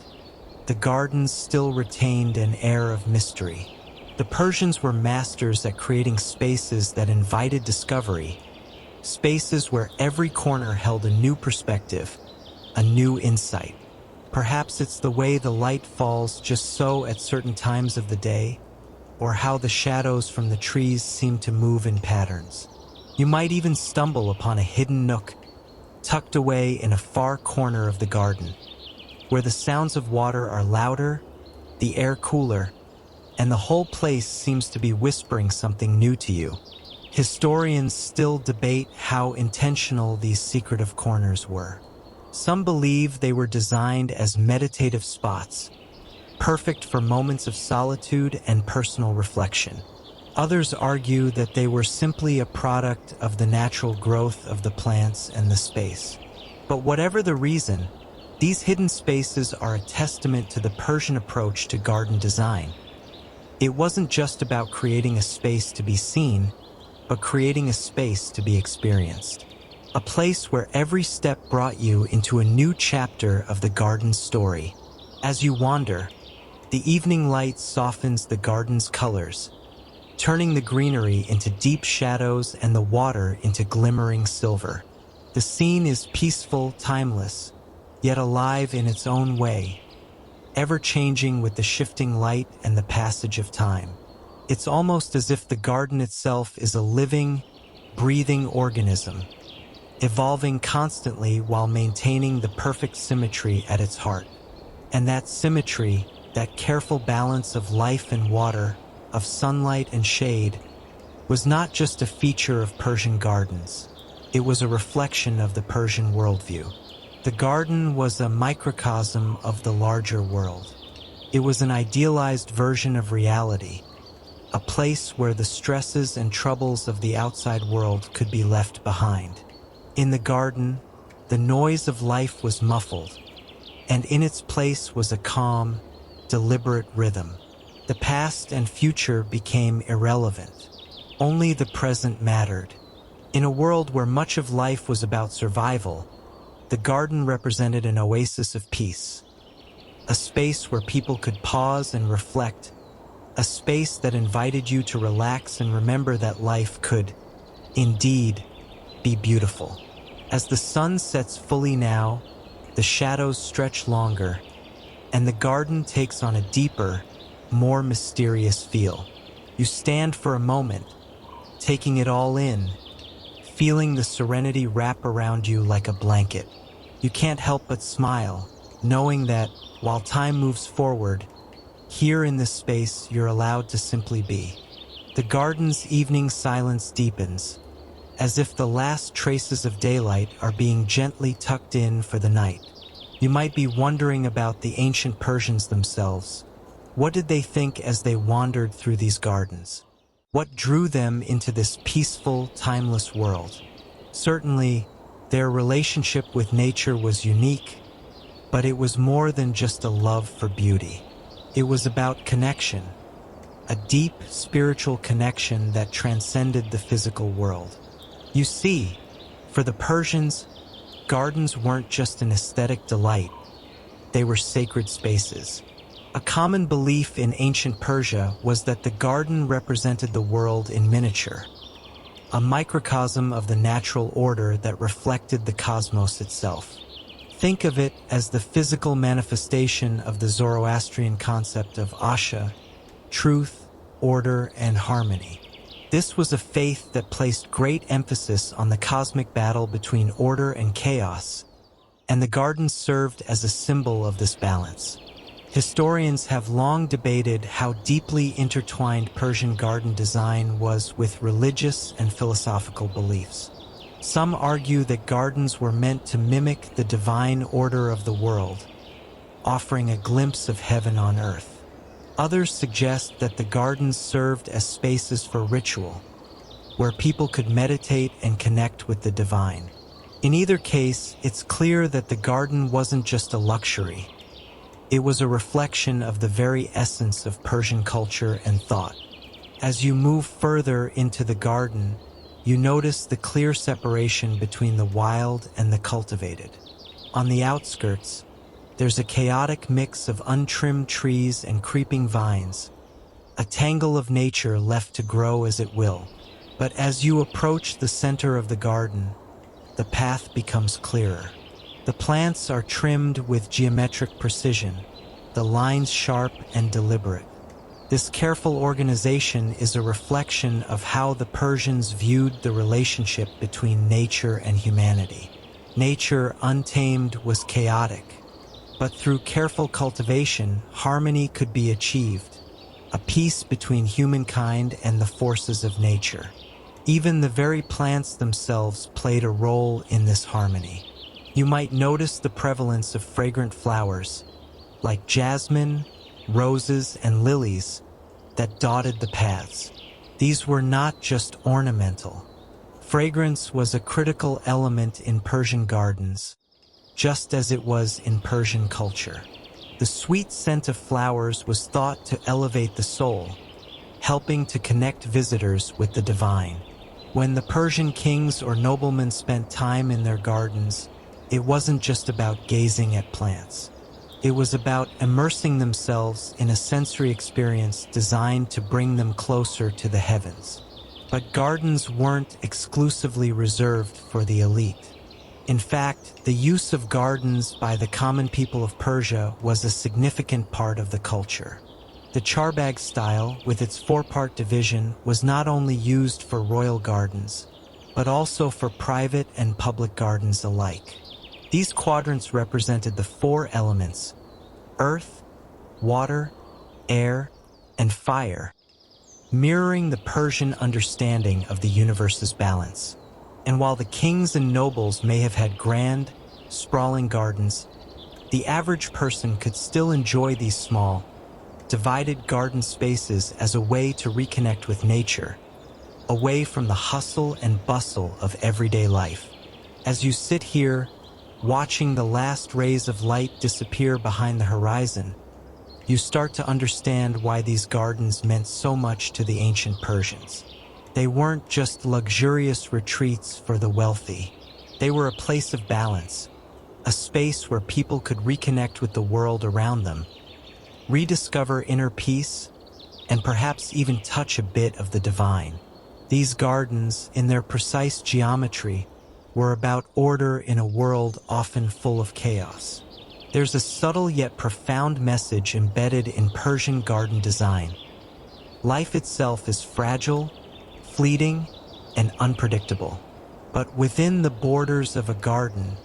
the gardens still retained an air of mystery. The Persians were masters at creating spaces that invited discovery, spaces where every corner held a new perspective, a new insight. Perhaps it's the way the light falls just so at certain times of the day, or how the shadows from the trees seem to move in patterns. You might even stumble upon a hidden nook, tucked away in a far corner of the garden, where the sounds of water are louder, the air cooler, and the whole place seems to be whispering something new to you. Historians still debate how intentional these secretive corners were. Some believe they were designed as meditative spots, perfect for moments of solitude and personal reflection. Others argue that they were simply a product of the natural growth of the plants and the space. But whatever the reason, these hidden spaces are a testament to the Persian approach to garden design. It wasn't just about creating a space to be seen, but creating a space to be experienced. A place where every step brought you into a new chapter of the garden's story. As you wander, the evening light softens the garden's colors, turning the greenery into deep shadows and the water into glimmering silver. The scene is peaceful, timeless, yet alive in its own way, ever-changing with the shifting light and the passage of time. It's almost as if the garden itself is a living, breathing organism, evolving constantly while maintaining the perfect symmetry at its heart. And that symmetry, that careful balance of life and water, of sunlight and shade, was not just a feature of Persian gardens. It was a reflection of the Persian worldview. The garden was a microcosm of the larger world. It was an idealized version of reality, a place where the stresses and troubles of the outside world could be left behind. In the garden, the noise of life was muffled, and in its place was a calm, deliberate rhythm. The past and future became irrelevant. Only the present mattered. In a world where much of life was about survival, the garden represented an oasis of peace, a space where people could pause and reflect, a space that invited you to relax and remember that life could, indeed, be beautiful. As the sun sets fully now, the shadows stretch longer, and the garden takes on a deeper, more mysterious feel. You stand for a moment, taking it all in, feeling the serenity wrap around you like a blanket. You can't help but smile, knowing that, while time moves forward, here in this space you're allowed to simply be. The garden's evening silence deepens, as if the last traces of daylight are being gently tucked in for the night. You might be wondering about the ancient Persians themselves. What did they think as they wandered through these gardens? What drew them into this peaceful, timeless world? Certainly, their relationship with nature was unique, but it was more than just a love for beauty. It was about connection, a deep spiritual connection that transcended the physical world. You see, for the Persians, gardens weren't just an aesthetic delight. They were sacred spaces, A common belief in ancient Persia was that the garden represented the world in miniature, a microcosm of the natural order that reflected the cosmos itself. Think of it as the physical manifestation of the Zoroastrian concept of Asha, truth, order, and harmony. This was a faith that placed great emphasis on the cosmic battle between order and chaos, and the garden served as a symbol of this balance. Historians have long debated how deeply intertwined Persian garden design was with religious and philosophical beliefs. Some argue that gardens were meant to mimic the divine order of the world, offering a glimpse of heaven on earth. Others suggest that the gardens served as spaces for ritual, where people could meditate and connect with the divine. In either case, it's clear that the garden wasn't just a luxury. It was a reflection of the very essence of Persian culture and thought. As you move further into the garden, you notice the clear separation between the wild and the cultivated. On the outskirts, there's a chaotic mix of untrimmed trees and creeping vines, a tangle of nature left to grow as it will. But as you approach the center of the garden, the path becomes clearer. The plants are trimmed with geometric precision, the lines sharp and deliberate. This careful organization is a reflection of how the Persians viewed the relationship between nature and humanity. Nature, untamed, was chaotic, but through careful cultivation, harmony could be achieved, a peace between humankind and the forces of nature. Even the very plants themselves played a role in this harmony. You might notice the prevalence of fragrant flowers, like jasmine, roses, and lilies, that dotted the paths. These were not just ornamental. Fragrance was a critical element in Persian gardens, just as it was in Persian culture. The sweet scent of flowers was thought to elevate the soul, helping to connect visitors with the divine. When the Persian kings or noblemen spent time in their gardens, it wasn't just about gazing at plants. It was about immersing themselves in a sensory experience designed to bring them closer to the heavens. But gardens weren't exclusively reserved for the elite. In fact, the use of gardens by the common people of Persia was a significant part of the culture. The chahar style, with its four-part division, was not only used for royal gardens, but also for private and public gardens alike. These quadrants represented the four elements: earth, water, air, and fire, mirroring the Persian understanding of the universe's balance. And while the kings and nobles may have had grand, sprawling gardens, the average person could still enjoy these small, divided garden spaces as a way to reconnect with nature, away from the hustle and bustle of everyday life. As you sit here, watching the last rays of light disappear behind the horizon, you start to understand why these gardens meant so much to the ancient Persians. They weren't just luxurious retreats for the wealthy. They were a place of balance, a space where people could reconnect with the world around them, rediscover inner peace, and perhaps even touch a bit of the divine. These gardens, in their precise geometry, were about order in a world often full of chaos. There's a subtle yet profound message embedded in Persian garden design. Life itself is fragile, fleeting, and unpredictable. But within the borders of a garden,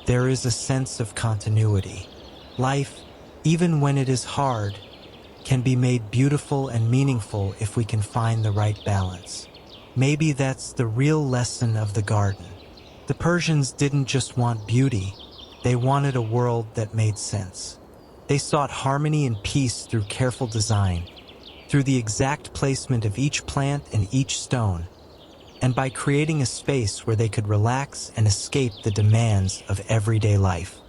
there is a sense of continuity. Life, even when it is hard, can be made beautiful and meaningful if we can find the right balance. Maybe that's the real lesson of the garden. The Persians didn't just want beauty, they wanted a world that made sense. They sought harmony and peace through careful design, through the exact placement of each plant and each stone, and by creating a space where they could relax and escape the demands of everyday life.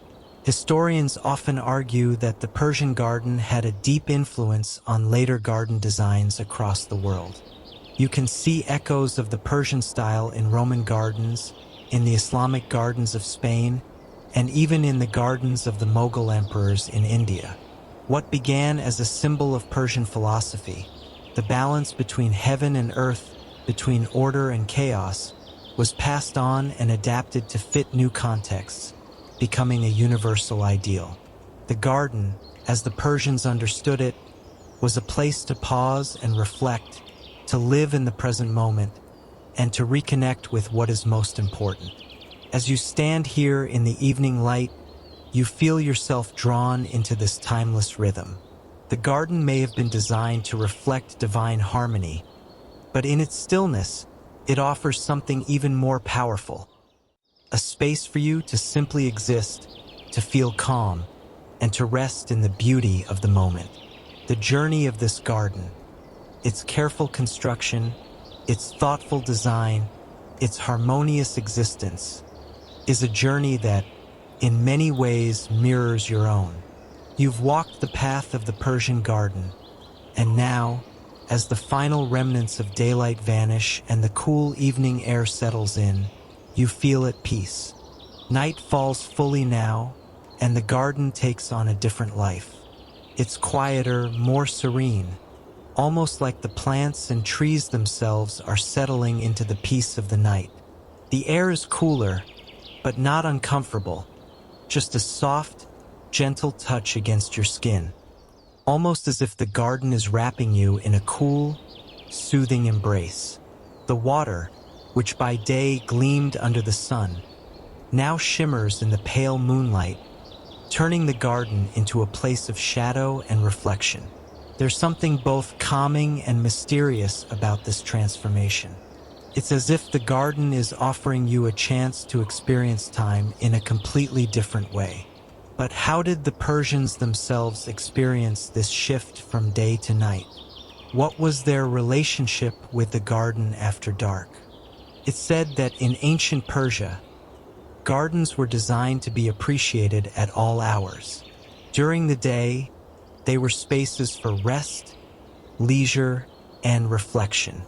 Historians often argue that the Persian garden had a deep influence on later garden designs across the world. You can see echoes of the Persian style in Roman gardens, in the Islamic gardens of Spain, and even in the gardens of the Mughal emperors in India. What began as a symbol of Persian philosophy, the balance between heaven and earth, between order and chaos, was passed on and adapted to fit new contexts, becoming a universal ideal. The garden, as the Persians understood it, was a place to pause and reflect, to live in the present moment, and to reconnect with what is most important. As you stand here in the evening light, you feel yourself drawn into this timeless rhythm. The garden may have been designed to reflect divine harmony, but in its stillness, it offers something even more powerful. A space for you to simply exist, to feel calm, and to rest in the beauty of the moment. The journey of this garden, its careful construction, its thoughtful design, its harmonious existence, is a journey that, in many ways, mirrors your own. You've walked the path of the Persian garden, and now, as the final remnants of daylight vanish and the cool evening air settles in, you feel at peace. Night falls fully now, and the garden takes on a different life. It's quieter, more serene, almost like the plants and trees themselves are settling into the peace of the night. The air is cooler, but not uncomfortable, just a soft, gentle touch against your skin, almost as if the garden is wrapping you in a cool, soothing embrace. The water, which by day gleamed under the sun, now shimmers in the pale moonlight, turning the garden into a place of shadow and reflection. There's something both calming and mysterious about this transformation. It's as if the garden is offering you a chance to experience time in a completely different way. But how did the Persians themselves experience this shift from day to night? What was their relationship with the garden after dark? It's said that in ancient Persia, gardens were designed to be appreciated at all hours. During the day, they were spaces for rest, leisure, and reflection.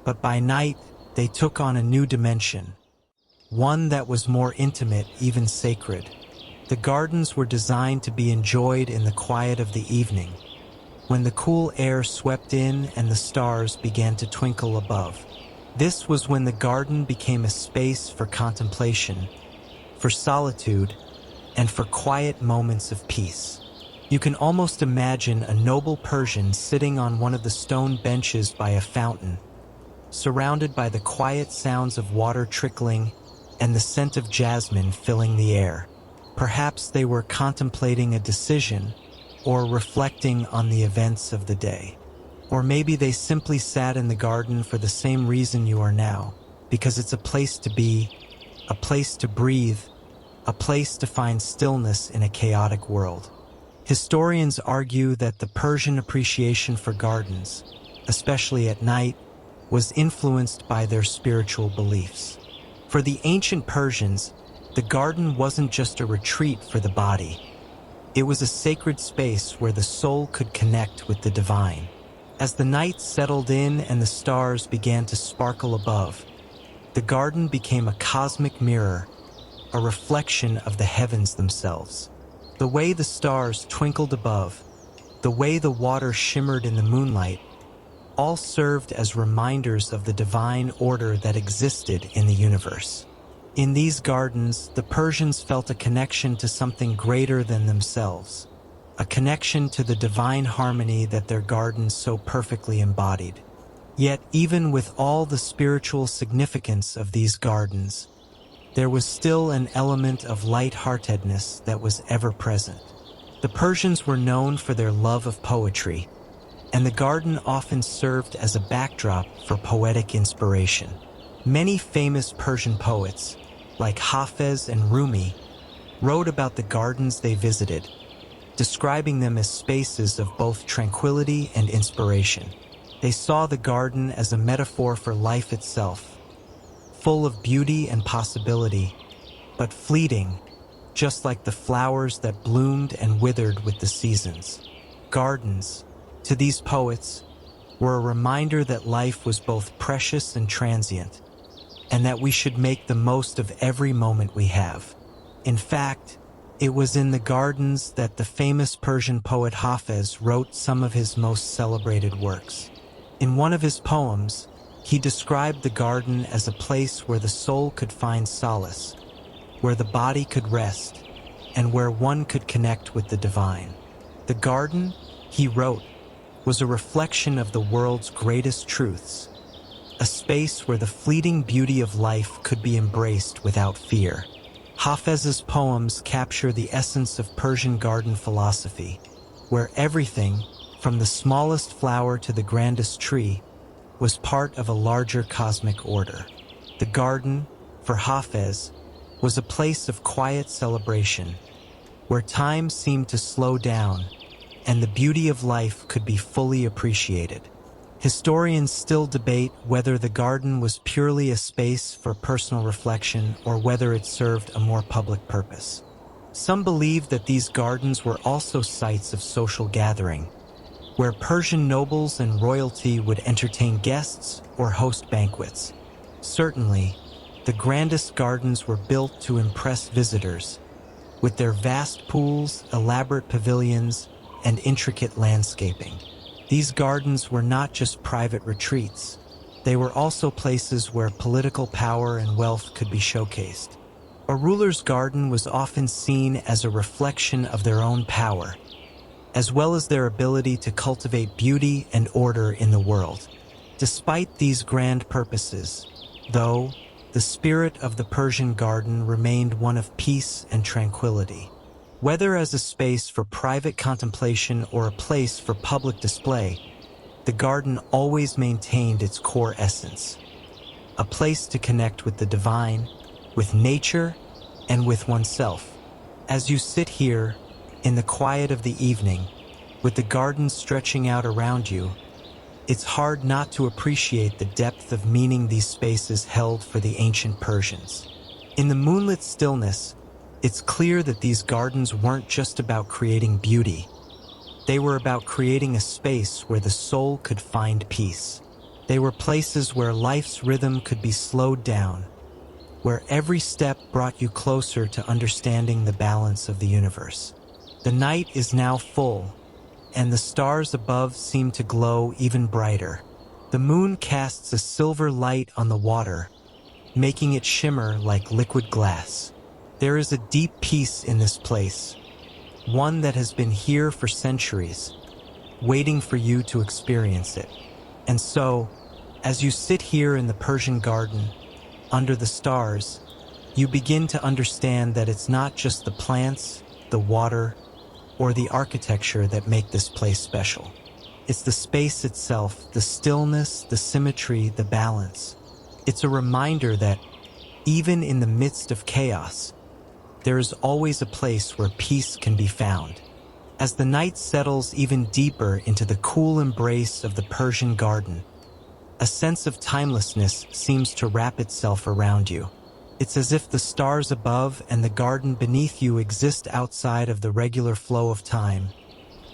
But by night, they took on a new dimension, one that was more intimate, even sacred. The gardens were designed to be enjoyed in the quiet of the evening, when the cool air swept in and the stars began to twinkle above. This was when the garden became a space for contemplation, for solitude, and for quiet moments of peace. You can almost imagine a noble Persian sitting on one of the stone benches by a fountain, surrounded by the quiet sounds of water trickling and the scent of jasmine filling the air. Perhaps they were contemplating a decision or reflecting on the events of the day. Or maybe they simply sat in the garden for the same reason you are now, because it's a place to be, a place to breathe, a place to find stillness in a chaotic world. Historians argue that the Persian appreciation for gardens, especially at night, was influenced by their spiritual beliefs. For the ancient Persians, the garden wasn't just a retreat for the body. It was a sacred space where the soul could connect with the divine. As the night settled in and the stars began to sparkle above, the garden became a cosmic mirror, a reflection of the heavens themselves. The way the stars twinkled above, the way the water shimmered in the moonlight, all served as reminders of the divine order that existed in the universe. In these gardens, the Persians felt a connection to something greater than themselves, a connection to the divine harmony that their gardens so perfectly embodied. Yet, even with all the spiritual significance of these gardens, there was still an element of light-heartedness that was ever present. The Persians were known for their love of poetry, and the garden often served as a backdrop for poetic inspiration. Many famous Persian poets, like Hafez and Rumi, wrote about the gardens they visited, describing them as spaces of both tranquility and inspiration. They saw the garden as a metaphor for life itself, full of beauty and possibility, but fleeting, just like the flowers that bloomed and withered with the seasons. Gardens, to these poets, were a reminder that life was both precious and transient, and that we should make the most of every moment we have. In fact, It was in the gardens that the famous Persian poet Hafez wrote some of his most celebrated works. In one of his poems, he described the garden as a place where the soul could find solace, where the body could rest, and where one could connect with the divine. The garden, he wrote, was a reflection of the world's greatest truths, a space where the fleeting beauty of life could be embraced without fear. Hafez's poems capture the essence of Persian garden philosophy, where everything, from the smallest flower to the grandest tree, was part of a larger cosmic order. The garden, for Hafez, was a place of quiet celebration, where time seemed to slow down and the beauty of life could be fully appreciated. Historians still debate whether the garden was purely a space for personal reflection or whether it served a more public purpose. Some believe that these gardens were also sites of social gathering, where Persian nobles and royalty would entertain guests or host banquets. Certainly, the grandest gardens were built to impress visitors, with their vast pools, elaborate pavilions, and intricate landscaping. These gardens were not just private retreats. They were also places where political power and wealth could be showcased. A ruler's garden was often seen as a reflection of their own power, as well as their ability to cultivate beauty and order in the world. Despite these grand purposes, though, the spirit of the Persian garden remained one of peace and tranquility. Whether as a space for private contemplation or a place for public display, the garden always maintained its core essence, a place to connect with the divine, with nature, and with oneself. As you sit here, in the quiet of the evening, with the garden stretching out around you, it's hard not to appreciate the depth of meaning these spaces held for the ancient Persians. In the moonlit stillness, it's clear that these gardens weren't just about creating beauty. They were about creating a space where the soul could find peace. They were places where life's rhythm could be slowed down, where every step brought you closer to understanding the balance of the universe. The night is now full, and the stars above seem to glow even brighter. The moon casts a silver light on the water, making it shimmer like liquid glass. There is a deep peace in this place, one that has been here for centuries, waiting for you to experience it. And so, as you sit here in the Persian garden, under the stars, you begin to understand that it's not just the plants, the water, or the architecture that make this place special. It's the space itself, the stillness, the symmetry, the balance. It's a reminder that, even in the midst of chaos, there is always a place where peace can be found. As the night settles even deeper into the cool embrace of the Persian garden, a sense of timelessness seems to wrap itself around you. It's as if the stars above and the garden beneath you exist outside of the regular flow of time,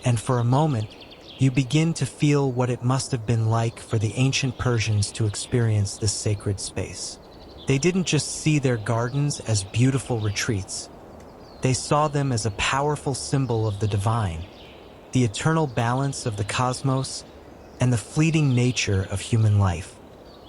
and for a moment, you begin to feel what it must have been like for the ancient Persians to experience this sacred space. They didn't just see their gardens as beautiful retreats. They saw them as a powerful symbol of the divine, the eternal balance of the cosmos, and the fleeting nature of human life.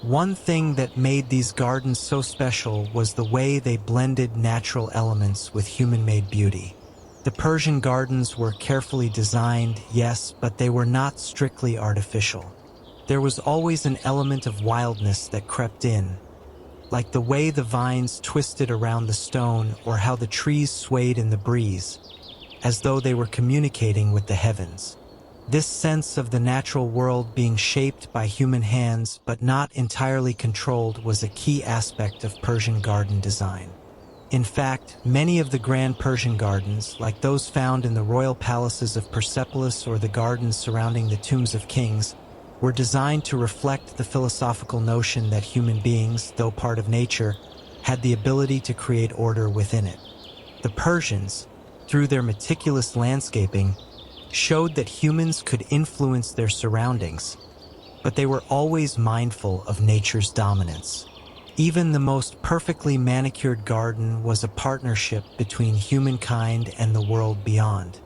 One thing that made these gardens so special was the way they blended natural elements with human-made beauty. The Persian gardens were carefully designed, yes, but they were not strictly artificial. There was always an element of wildness that crept in, like the way the vines twisted around the stone or how the trees swayed in the breeze, as though they were communicating with the heavens. This sense of the natural world being shaped by human hands but not entirely controlled was a key aspect of Persian garden design. In fact, many of the grand Persian gardens, like those found in the royal palaces of Persepolis or the gardens surrounding the tombs of kings, were designed to reflect the philosophical notion that human beings, though part of nature, had the ability to create order within it. The Persians, through their meticulous landscaping, showed that humans could influence their surroundings, but they were always mindful of nature's dominance. Even the most perfectly manicured garden was a partnership between humankind and the world beyond.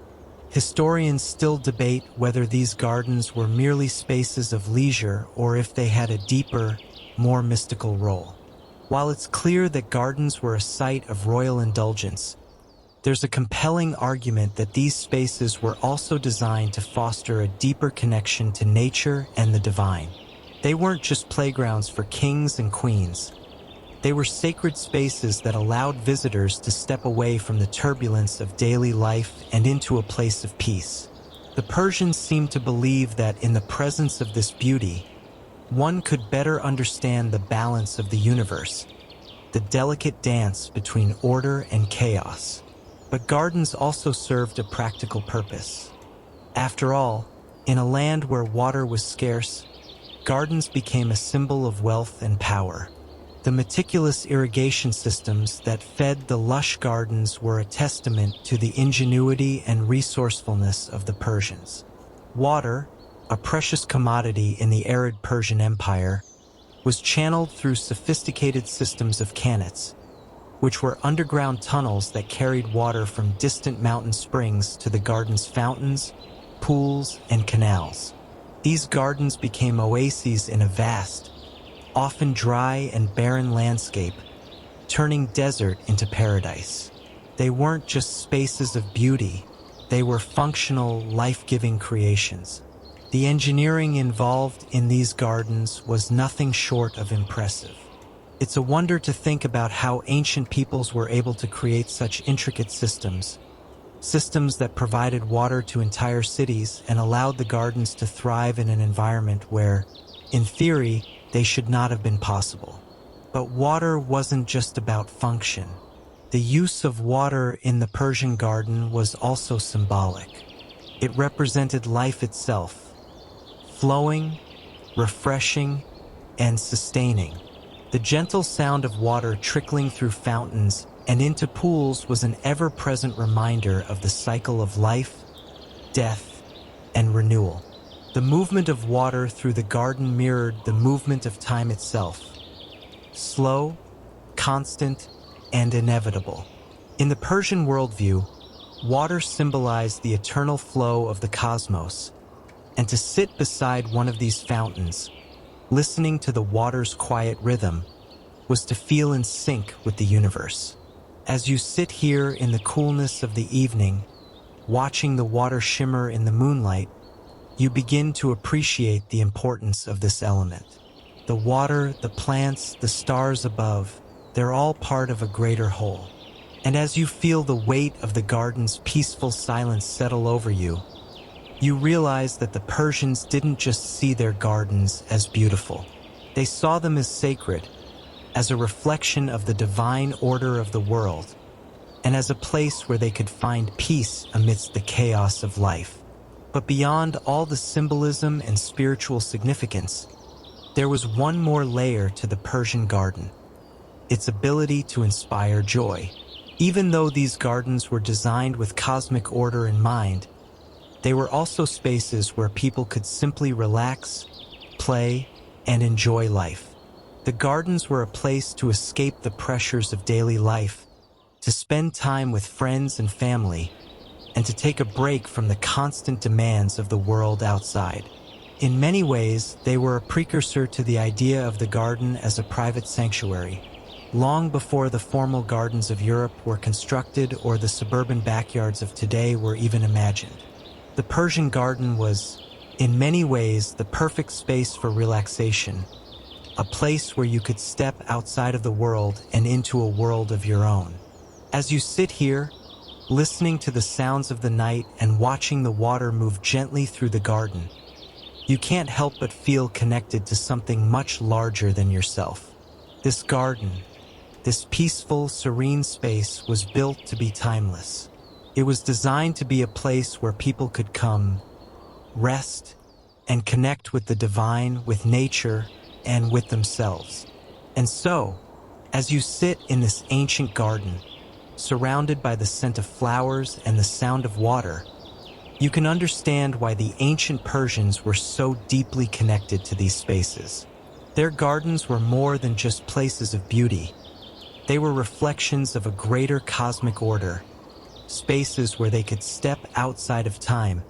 Historians still debate whether these gardens were merely spaces of leisure or if they had a deeper, more mystical role. While it's clear that gardens were a site of royal indulgence, there's a compelling argument that these spaces were also designed to foster a deeper connection to nature and the divine. They weren't just playgrounds for kings and queens. They were sacred spaces that allowed visitors to step away from the turbulence of daily life and into a place of peace. The Persians seemed to believe that in the presence of this beauty, one could better understand the balance of the universe, the delicate dance between order and chaos. But gardens also served a practical purpose. After all, in a land where water was scarce, gardens became a symbol of wealth and power. The meticulous irrigation systems that fed the lush gardens were a testament to the ingenuity and resourcefulness of the Persians. Water, a precious commodity in the arid Persian Empire, was channeled through sophisticated systems of qanats, which were underground tunnels that carried water from distant mountain springs to the garden's fountains, pools, and canals. These gardens became oases in a vast, often dry and barren landscape, turning desert into paradise. They weren't just spaces of beauty, they were functional, life-giving creations. The engineering involved in these gardens was nothing short of impressive. It's a wonder to think about how ancient peoples were able to create such intricate systems that provided water to entire cities and allowed the gardens to thrive in an environment where, in theory, they should not have been possible. But water wasn't just about function. The use of water in the Persian garden was also symbolic. It represented life itself, flowing, refreshing, and sustaining. The gentle sound of water trickling through fountains and into pools was an ever-present reminder of the cycle of life, death, and renewal. The movement of water through the garden mirrored the movement of time itself, slow, constant, and inevitable. In the Persian worldview, water symbolized the eternal flow of the cosmos, and to sit beside one of these fountains, listening to the water's quiet rhythm, was to feel in sync with the universe. As you sit here in the coolness of the evening, watching the water shimmer in the moonlight, you begin to appreciate the importance of this element. The water, the plants, the stars above, they're all part of a greater whole. And as you feel the weight of the garden's peaceful silence settle over you, you realize that the Persians didn't just see their gardens as beautiful. They saw them as sacred, as a reflection of the divine order of the world, and as a place where they could find peace amidst the chaos of life. But beyond all the symbolism and spiritual significance, there was one more layer to the Persian garden: its ability to inspire joy. Even though these gardens were designed with cosmic order in mind, they were also spaces where people could simply relax, play, and enjoy life. The gardens were a place to escape the pressures of daily life, to spend time with friends and family, and to take a break from the constant demands of the world outside. In many ways, they were a precursor to the idea of the garden as a private sanctuary, long before the formal gardens of Europe were constructed or the suburban backyards of today were even imagined. The Persian garden was, in many ways, the perfect space for relaxation, a place where you could step outside of the world and into a world of your own. As you sit here, listening to the sounds of the night and watching the water move gently through the garden, you can't help but feel connected to something much larger than yourself. This garden, this peaceful, serene space was built to be timeless. It was designed to be a place where people could come, rest, and connect with the divine, with nature, and with themselves. And so, as you sit in this ancient garden, surrounded by the scent of flowers and the sound of water, you can understand why the ancient Persians were so deeply connected to these spaces. Their gardens were more than just places of beauty. They were reflections of a greater cosmic order, spaces where they could step outside of time,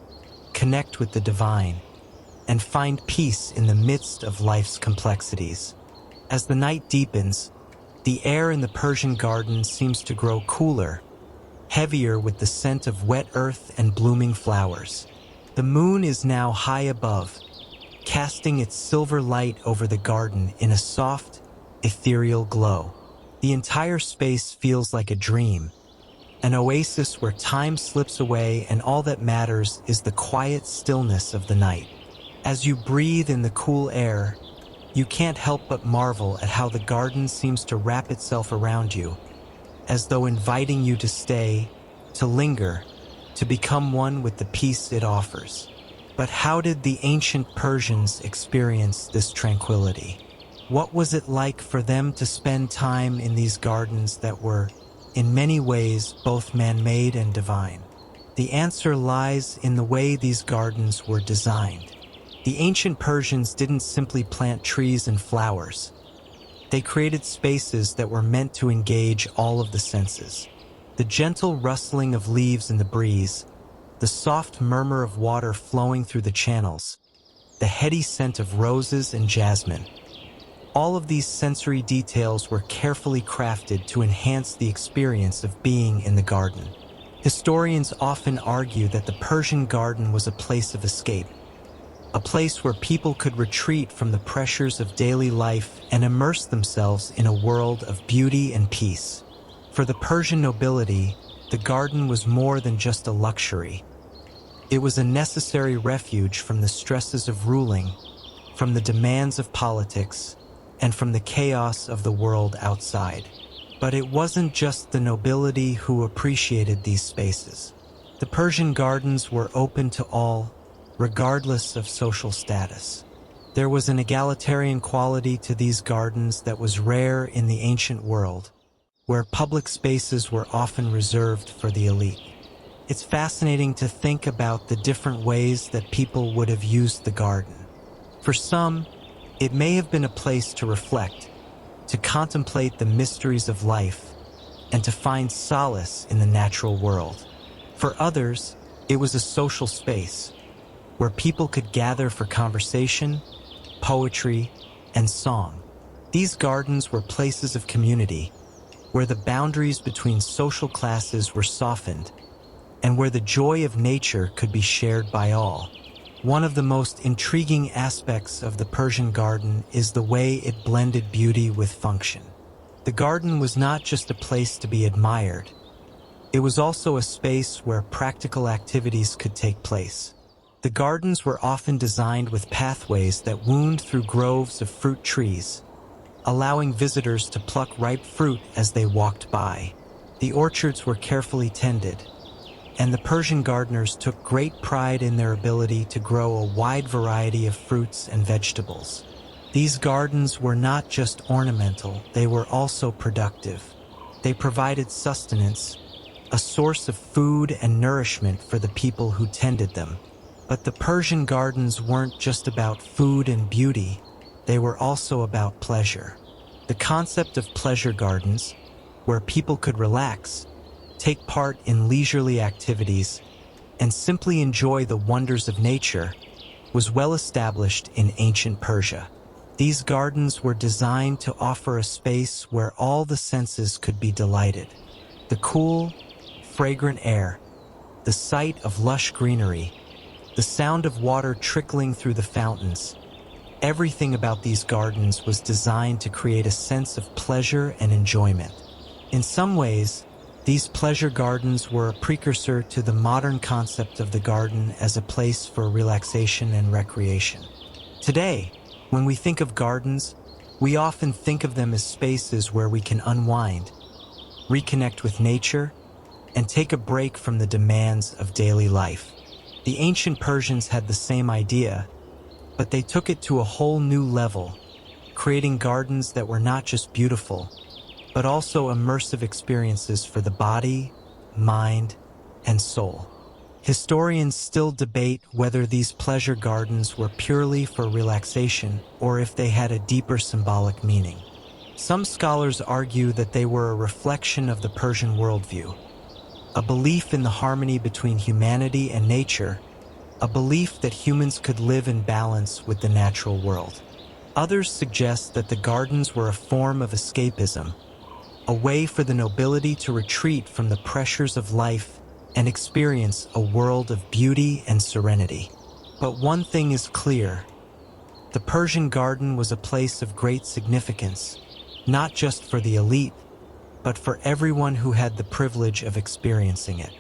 connect with the divine, and find peace in the midst of life's complexities. As the night deepens, the air in the Persian garden seems to grow cooler, heavier with the scent of wet earth and blooming flowers. The moon is now high above, casting its silver light over the garden in a soft, ethereal glow. The entire space feels like a dream, an oasis where time slips away and all that matters is the quiet stillness of the night. As you breathe in the cool air, you can't help but marvel at how the garden seems to wrap itself around you, as though inviting you to stay, to linger, to become one with the peace it offers. But how did the ancient Persians experience this tranquility? What was it like for them to spend time in these gardens that were, in many ways, both man-made and divine? The answer lies in the way these gardens were designed. The ancient Persians didn't simply plant trees and flowers. They created spaces that were meant to engage all of the senses. The gentle rustling of leaves in the breeze, the soft murmur of water flowing through the channels, the heady scent of roses and jasmine. All of these sensory details were carefully crafted to enhance the experience of being in the garden. Historians often argue that the Persian garden was a place of escape, a place where people could retreat from the pressures of daily life and immerse themselves in a world of beauty and peace. For the Persian nobility, the garden was more than just a luxury. It was a necessary refuge from the stresses of ruling, from the demands of politics, and from the chaos of the world outside. But it wasn't just the nobility who appreciated these spaces. The Persian gardens were open to all, regardless of social status. There was an egalitarian quality to these gardens that was rare in the ancient world, where public spaces were often reserved for the elite. It's fascinating to think about the different ways that people would have used the garden. For some, it may have been a place to reflect, to contemplate the mysteries of life, and to find solace in the natural world. For others, it was a social space, where people could gather for conversation, poetry, and song. These gardens were places of community, where the boundaries between social classes were softened, and where the joy of nature could be shared by all. One of the most intriguing aspects of the Persian garden is the way it blended beauty with function. The garden was not just a place to be admired. It was also a space where practical activities could take place. The gardens were often designed with pathways that wound through groves of fruit trees, allowing visitors to pluck ripe fruit as they walked by. The orchards were carefully tended, and the Persian gardeners took great pride in their ability to grow a wide variety of fruits and vegetables. These gardens were not just ornamental, they were also productive. They provided sustenance, a source of food and nourishment for the people who tended them. But the Persian gardens weren't just about food and beauty, they were also about pleasure. The concept of pleasure gardens, where people could relax, take part in leisurely activities, and simply enjoy the wonders of nature, was well established in ancient Persia. These gardens were designed to offer a space where all the senses could be delighted. The cool, fragrant air, the sight of lush greenery, the sound of water trickling through the fountains. Everything about these gardens was designed to create a sense of pleasure and enjoyment. In some ways, these pleasure gardens were a precursor to the modern concept of the garden as a place for relaxation and recreation. Today, when we think of gardens, we often think of them as spaces where we can unwind, reconnect with nature, and take a break from the demands of daily life. The ancient Persians had the same idea, but they took it to a whole new level, creating gardens that were not just beautiful, but also immersive experiences for the body, mind, and soul. Historians still debate whether these pleasure gardens were purely for relaxation or if they had a deeper symbolic meaning. Some scholars argue that they were a reflection of the Persian worldview, a belief in the harmony between humanity and nature, a belief that humans could live in balance with the natural world. Others suggest that the gardens were a form of escapism, a way for the nobility to retreat from the pressures of life and experience a world of beauty and serenity. But one thing is clear: the Persian garden was a place of great significance, not just for the elite, but for everyone who had the privilege of experiencing it.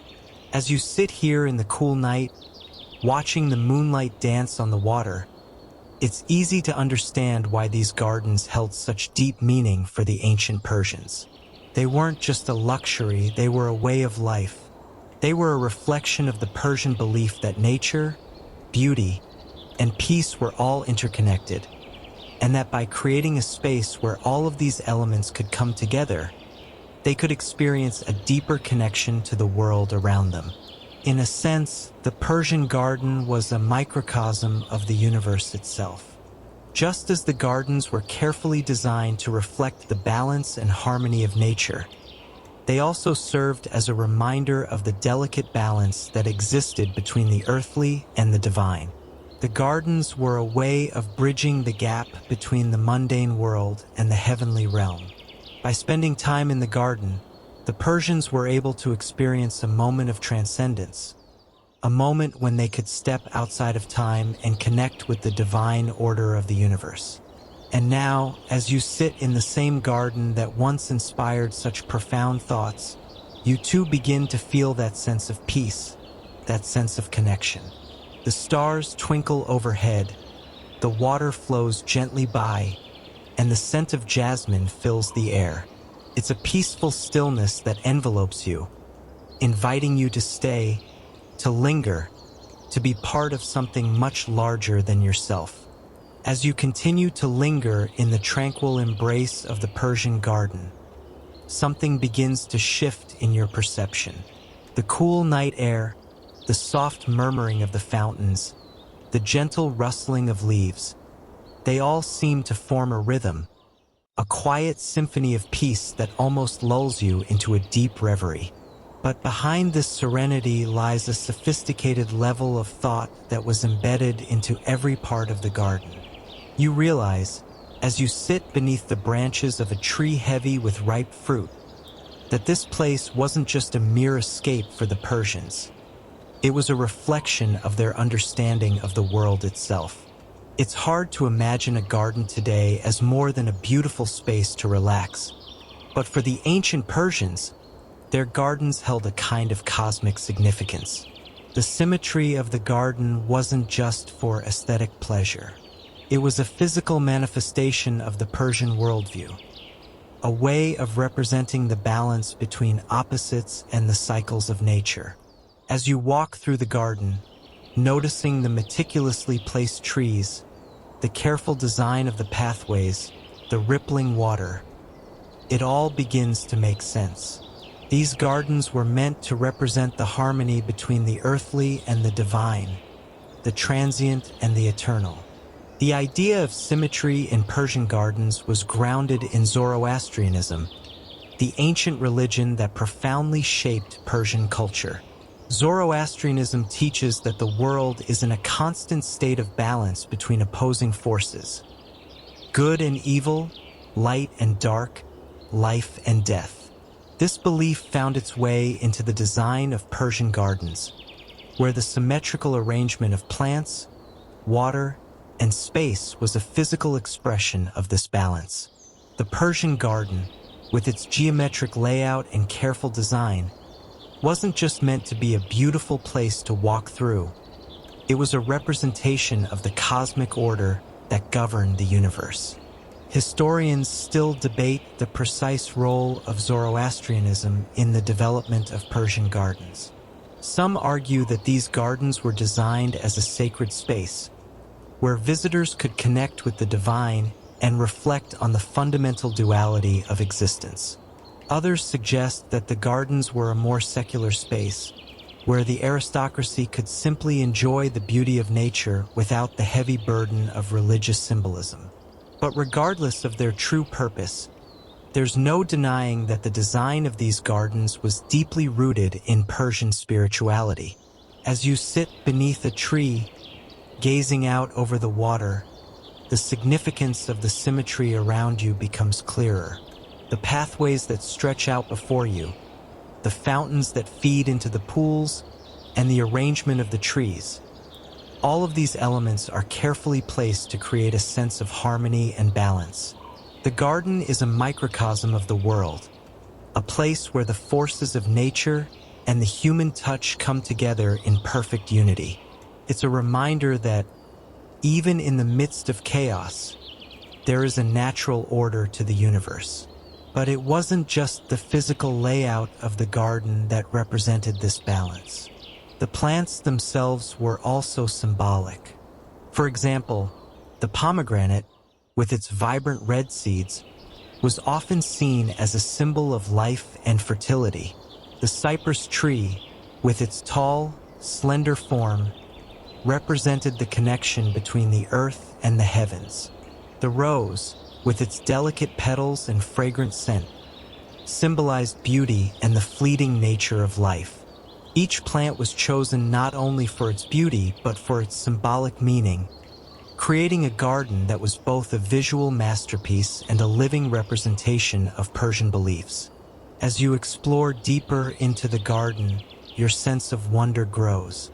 As you sit here in the cool night, watching the moonlight dance on the water, it's easy to understand why these gardens held such deep meaning for the ancient Persians. They weren't just a luxury, they were a way of life. They were a reflection of the Persian belief that nature, beauty, and peace were all interconnected, and that by creating a space where all of these elements could come together, they could experience a deeper connection to the world around them. In a sense, the Persian garden was a microcosm of the universe itself. Just as the gardens were carefully designed to reflect the balance and harmony of nature, they also served as a reminder of the delicate balance that existed between the earthly and the divine. The gardens were a way of bridging the gap between the mundane world and the heavenly realm. By spending time in the garden, the Persians were able to experience a moment of transcendence, a moment when they could step outside of time and connect with the divine order of the universe. And now, as you sit in the same garden that once inspired such profound thoughts, you too begin to feel that sense of peace, that sense of connection. The stars twinkle overhead, the water flows gently by, and the scent of jasmine fills the air. It's a peaceful stillness that envelopes you, inviting you to stay, to linger, to be part of something much larger than yourself. As you continue to linger in the tranquil embrace of the Persian garden, something begins to shift in your perception. The cool night air, the soft murmuring of the fountains, the gentle rustling of leaves, they all seem to form a rhythm, a quiet symphony of peace that almost lulls you into a deep reverie. But behind this serenity lies a sophisticated level of thought that was embedded into every part of the garden. You realize, as you sit beneath the branches of a tree heavy with ripe fruit, that this place wasn't just a mere escape for the Persians. It was a reflection of their understanding of the world itself. It's hard to imagine a garden today as more than a beautiful space to relax. But for the ancient Persians, their gardens held a kind of cosmic significance. The symmetry of the garden wasn't just for aesthetic pleasure. It was a physical manifestation of the Persian worldview, a way of representing the balance between opposites and the cycles of nature. As you walk through the garden, noticing the meticulously placed trees, the careful design of the pathways, the rippling water, it all begins to make sense. These gardens were meant to represent the harmony between the earthly and the divine, the transient and the eternal. The idea of symmetry in Persian gardens was grounded in Zoroastrianism, the ancient religion that profoundly shaped Persian culture. Zoroastrianism teaches that the world is in a constant state of balance between opposing forces: good and evil, light and dark, life and death. This belief found its way into the design of Persian gardens, where the symmetrical arrangement of plants, water, and space was a physical expression of this balance. The Persian garden, with its geometric layout and careful design, wasn't just meant to be a beautiful place to walk through. It was a representation of the cosmic order that governed the universe. Historians still debate the precise role of Zoroastrianism in the development of Persian gardens. Some argue that these gardens were designed as a sacred space, where visitors could connect with the divine and reflect on the fundamental duality of existence. Others suggest that the gardens were a more secular space, where the aristocracy could simply enjoy the beauty of nature without the heavy burden of religious symbolism. But regardless of their true purpose, there's no denying that the design of these gardens was deeply rooted in Persian spirituality. As you sit beneath a tree, gazing out over the water, the significance of the symmetry around you becomes clearer. The pathways that stretch out before you, the fountains that feed into the pools, and the arrangement of the trees. All of these elements are carefully placed to create a sense of harmony and balance. The garden is a microcosm of the world, a place where the forces of nature and the human touch come together in perfect unity. It's a reminder that, even in the midst of chaos, there is a natural order to the universe. But it wasn't just the physical layout of the garden that represented this balance. The plants themselves were also symbolic. For example, the pomegranate, with its vibrant red seeds, was often seen as a symbol of life and fertility. The cypress tree, with its tall, slender form, represented the connection between the earth and the heavens. The rose, with its delicate petals and fragrant scent, symbolized beauty and the fleeting nature of life. Each plant was chosen not only for its beauty but for its symbolic meaning, creating a garden that was both a visual masterpiece and a living representation of Persian beliefs. As you explore deeper into the garden, your sense of wonder grows.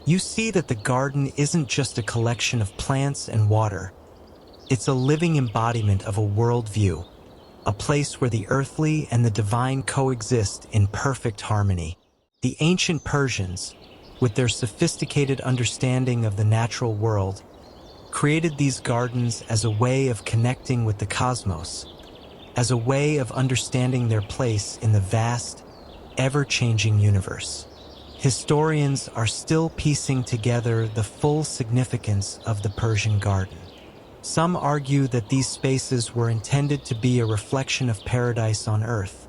You see that the garden isn't just a collection of plants and water. It's a living embodiment of a worldview, a place where the earthly and the divine coexist in perfect harmony. The ancient Persians, with their sophisticated understanding of the natural world, created these gardens as a way of connecting with the cosmos, as a way of understanding their place in the vast, ever-changing universe. Historians are still piecing together the full significance of the Persian garden. Some argue that these spaces were intended to be a reflection of paradise on earth,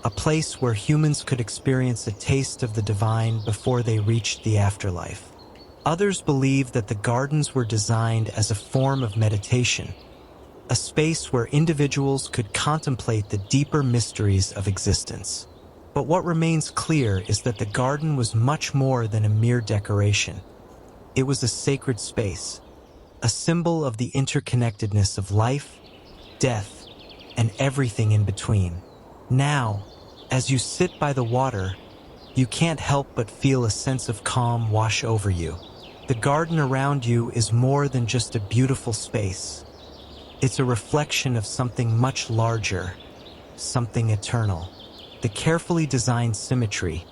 a place where humans could experience a taste of the divine before they reached the afterlife. Others believe that the gardens were designed as a form of meditation, a space where individuals could contemplate the deeper mysteries of existence. But what remains clear is that the garden was much more than a mere decoration. It was a sacred space, a symbol of the interconnectedness of life, death, and everything in between. Now, as you sit by the water, you can't help but feel a sense of calm wash over you. The garden around you is more than just a beautiful space. It's a reflection of something much larger, something eternal. The carefully designed symmetry,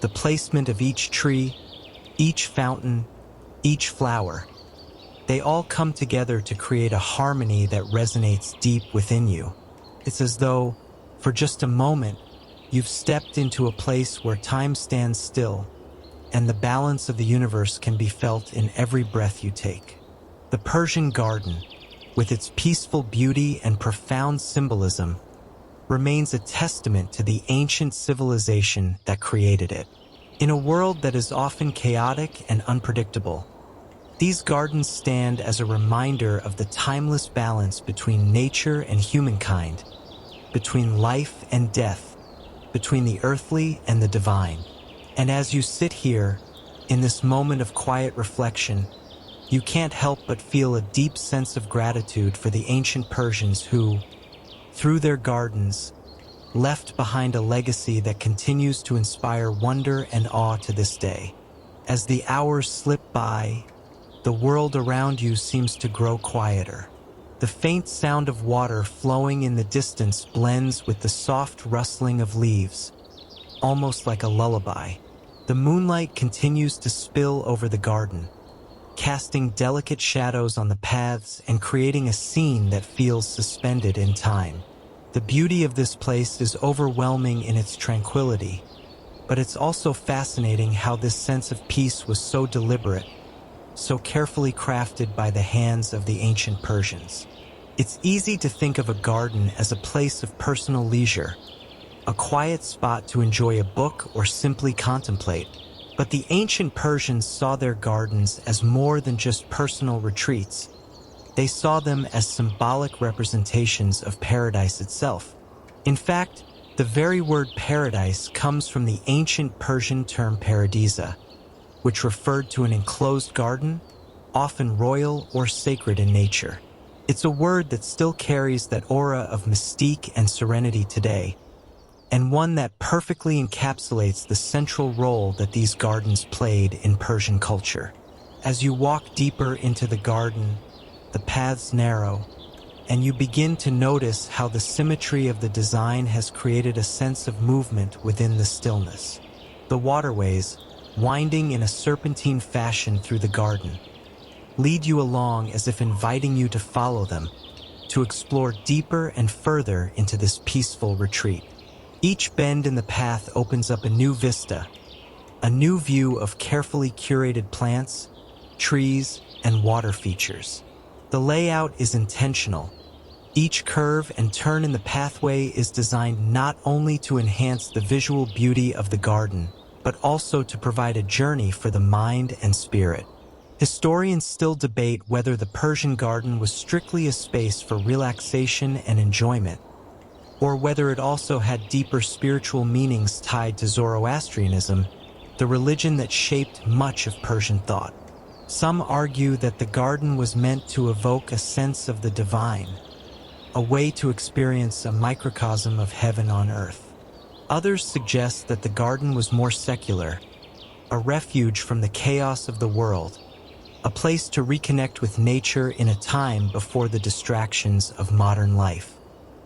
the placement of each tree, each fountain, each flower, they all come together to create a harmony that resonates deep within you. It's as though, for just a moment, you've stepped into a place where time stands still, and the balance of the universe can be felt in every breath you take. The Persian garden, with its peaceful beauty and profound symbolism, remains a testament to the ancient civilization that created it. In a world that is often chaotic and unpredictable, these gardens stand as a reminder of the timeless balance between nature and humankind, between life and death, between the earthly and the divine. And as you sit here, in this moment of quiet reflection, you can't help but feel a deep sense of gratitude for the ancient Persians who, through their gardens, left behind a legacy that continues to inspire wonder and awe to this day. As the hours slip by, the world around you seems to grow quieter. The faint sound of water flowing in the distance blends with the soft rustling of leaves, almost like a lullaby. The moonlight continues to spill over the garden, casting delicate shadows on the paths and creating a scene that feels suspended in time. The beauty of this place is overwhelming in its tranquility, but it's also fascinating how this sense of peace was so deliberate, so carefully crafted by the hands of the ancient Persians. It's easy to think of a garden as a place of personal leisure, a quiet spot to enjoy a book or simply contemplate. But the ancient Persians saw their gardens as more than just personal retreats. They saw them as symbolic representations of paradise itself. In fact, the very word paradise comes from the ancient Persian term paradisa, which referred to an enclosed garden, often royal or sacred in nature. It's a word that still carries that aura of mystique and serenity today, and one that perfectly encapsulates the central role that these gardens played in Persian culture. As you walk deeper into the garden, the paths narrow, and you begin to notice how the symmetry of the design has created a sense of movement within the stillness. The waterways, winding in a serpentine fashion through the garden, lead you along as if inviting you to follow them, to explore deeper and further into this peaceful retreat. Each bend in the path opens up a new vista, a new view of carefully curated plants, trees, and water features. The layout is intentional. Each curve and turn in the pathway is designed not only to enhance the visual beauty of the garden, but also to provide a journey for the mind and spirit. Historians still debate whether the Persian garden was strictly a space for relaxation and enjoyment, or whether it also had deeper spiritual meanings tied to Zoroastrianism, the religion that shaped much of Persian thought. Some argue that the garden was meant to evoke a sense of the divine, a way to experience a microcosm of heaven on earth. Others suggest that the garden was more secular, a refuge from the chaos of the world, a place to reconnect with nature in a time before the distractions of modern life.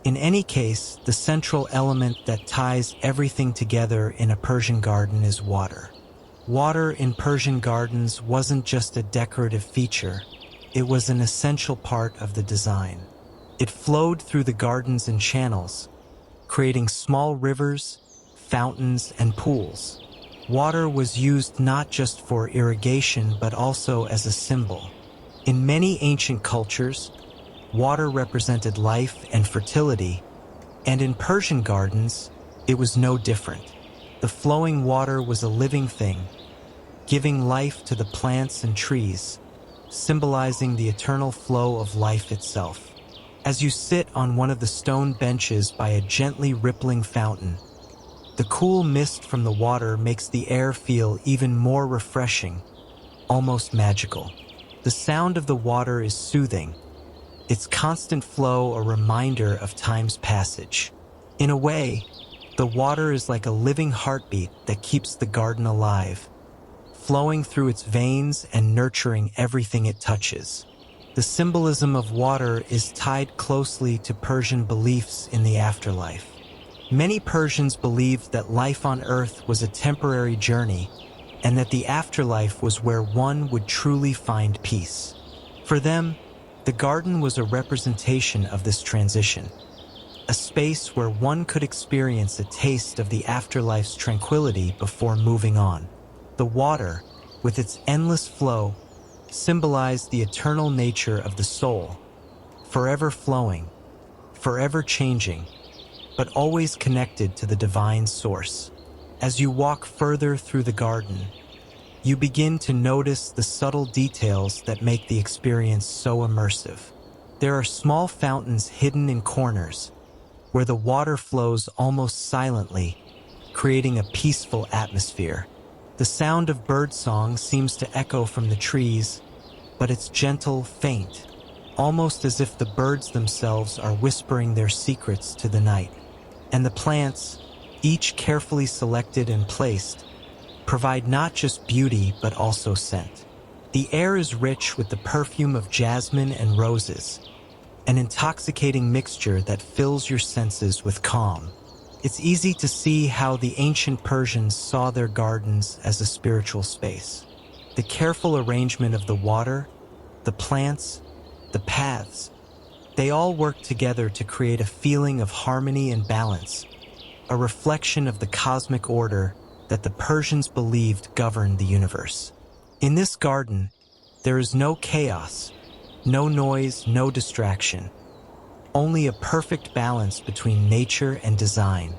In any case, the central element that ties everything together in a Persian garden is water. Water in Persian gardens wasn't just a decorative feature, it was an essential part of the design. It flowed through the gardens in channels, creating small rivers, fountains, and pools. Water was used not just for irrigation but also as a symbol. In many ancient cultures, water represented life and fertility, and in Persian gardens, it was no different. The flowing water was a living thing, giving life to the plants and trees, symbolizing the eternal flow of life itself. As you sit on one of the stone benches by a gently rippling fountain, the cool mist from the water makes the air feel even more refreshing, almost magical. The sound of the water is soothing, its constant flow a reminder of time's passage. In a way, the water is like a living heartbeat that keeps the garden alive, flowing through its veins and nurturing everything it touches. The symbolism of water is tied closely to Persian beliefs in the afterlife. Many Persians believed that life on earth was a temporary journey, and that the afterlife was where one would truly find peace. For them, the garden was a representation of this transition, a space where one could experience a taste of the afterlife's tranquility before moving on. The water, with its endless flow, symbolized the eternal nature of the soul, forever flowing, forever changing, but always connected to the divine source. As you walk further through the garden, you begin to notice the subtle details that make the experience so immersive. There are small fountains hidden in corners, where the water flows almost silently, creating a peaceful atmosphere. The sound of birdsong seems to echo from the trees, but it's gentle, faint, almost as if the birds themselves are whispering their secrets to the night. And the plants, each carefully selected and placed, provide not just beauty but also scent. The air is rich with the perfume of jasmine and roses, an intoxicating mixture that fills your senses with calm. It's easy to see how the ancient Persians saw their gardens as a spiritual space. The careful arrangement of the water, the plants, the paths, they all work together to create a feeling of harmony and balance, a reflection of the cosmic order that the Persians believed governed the universe. In this garden, there is no chaos, no noise, no distraction, only a perfect balance between nature and design.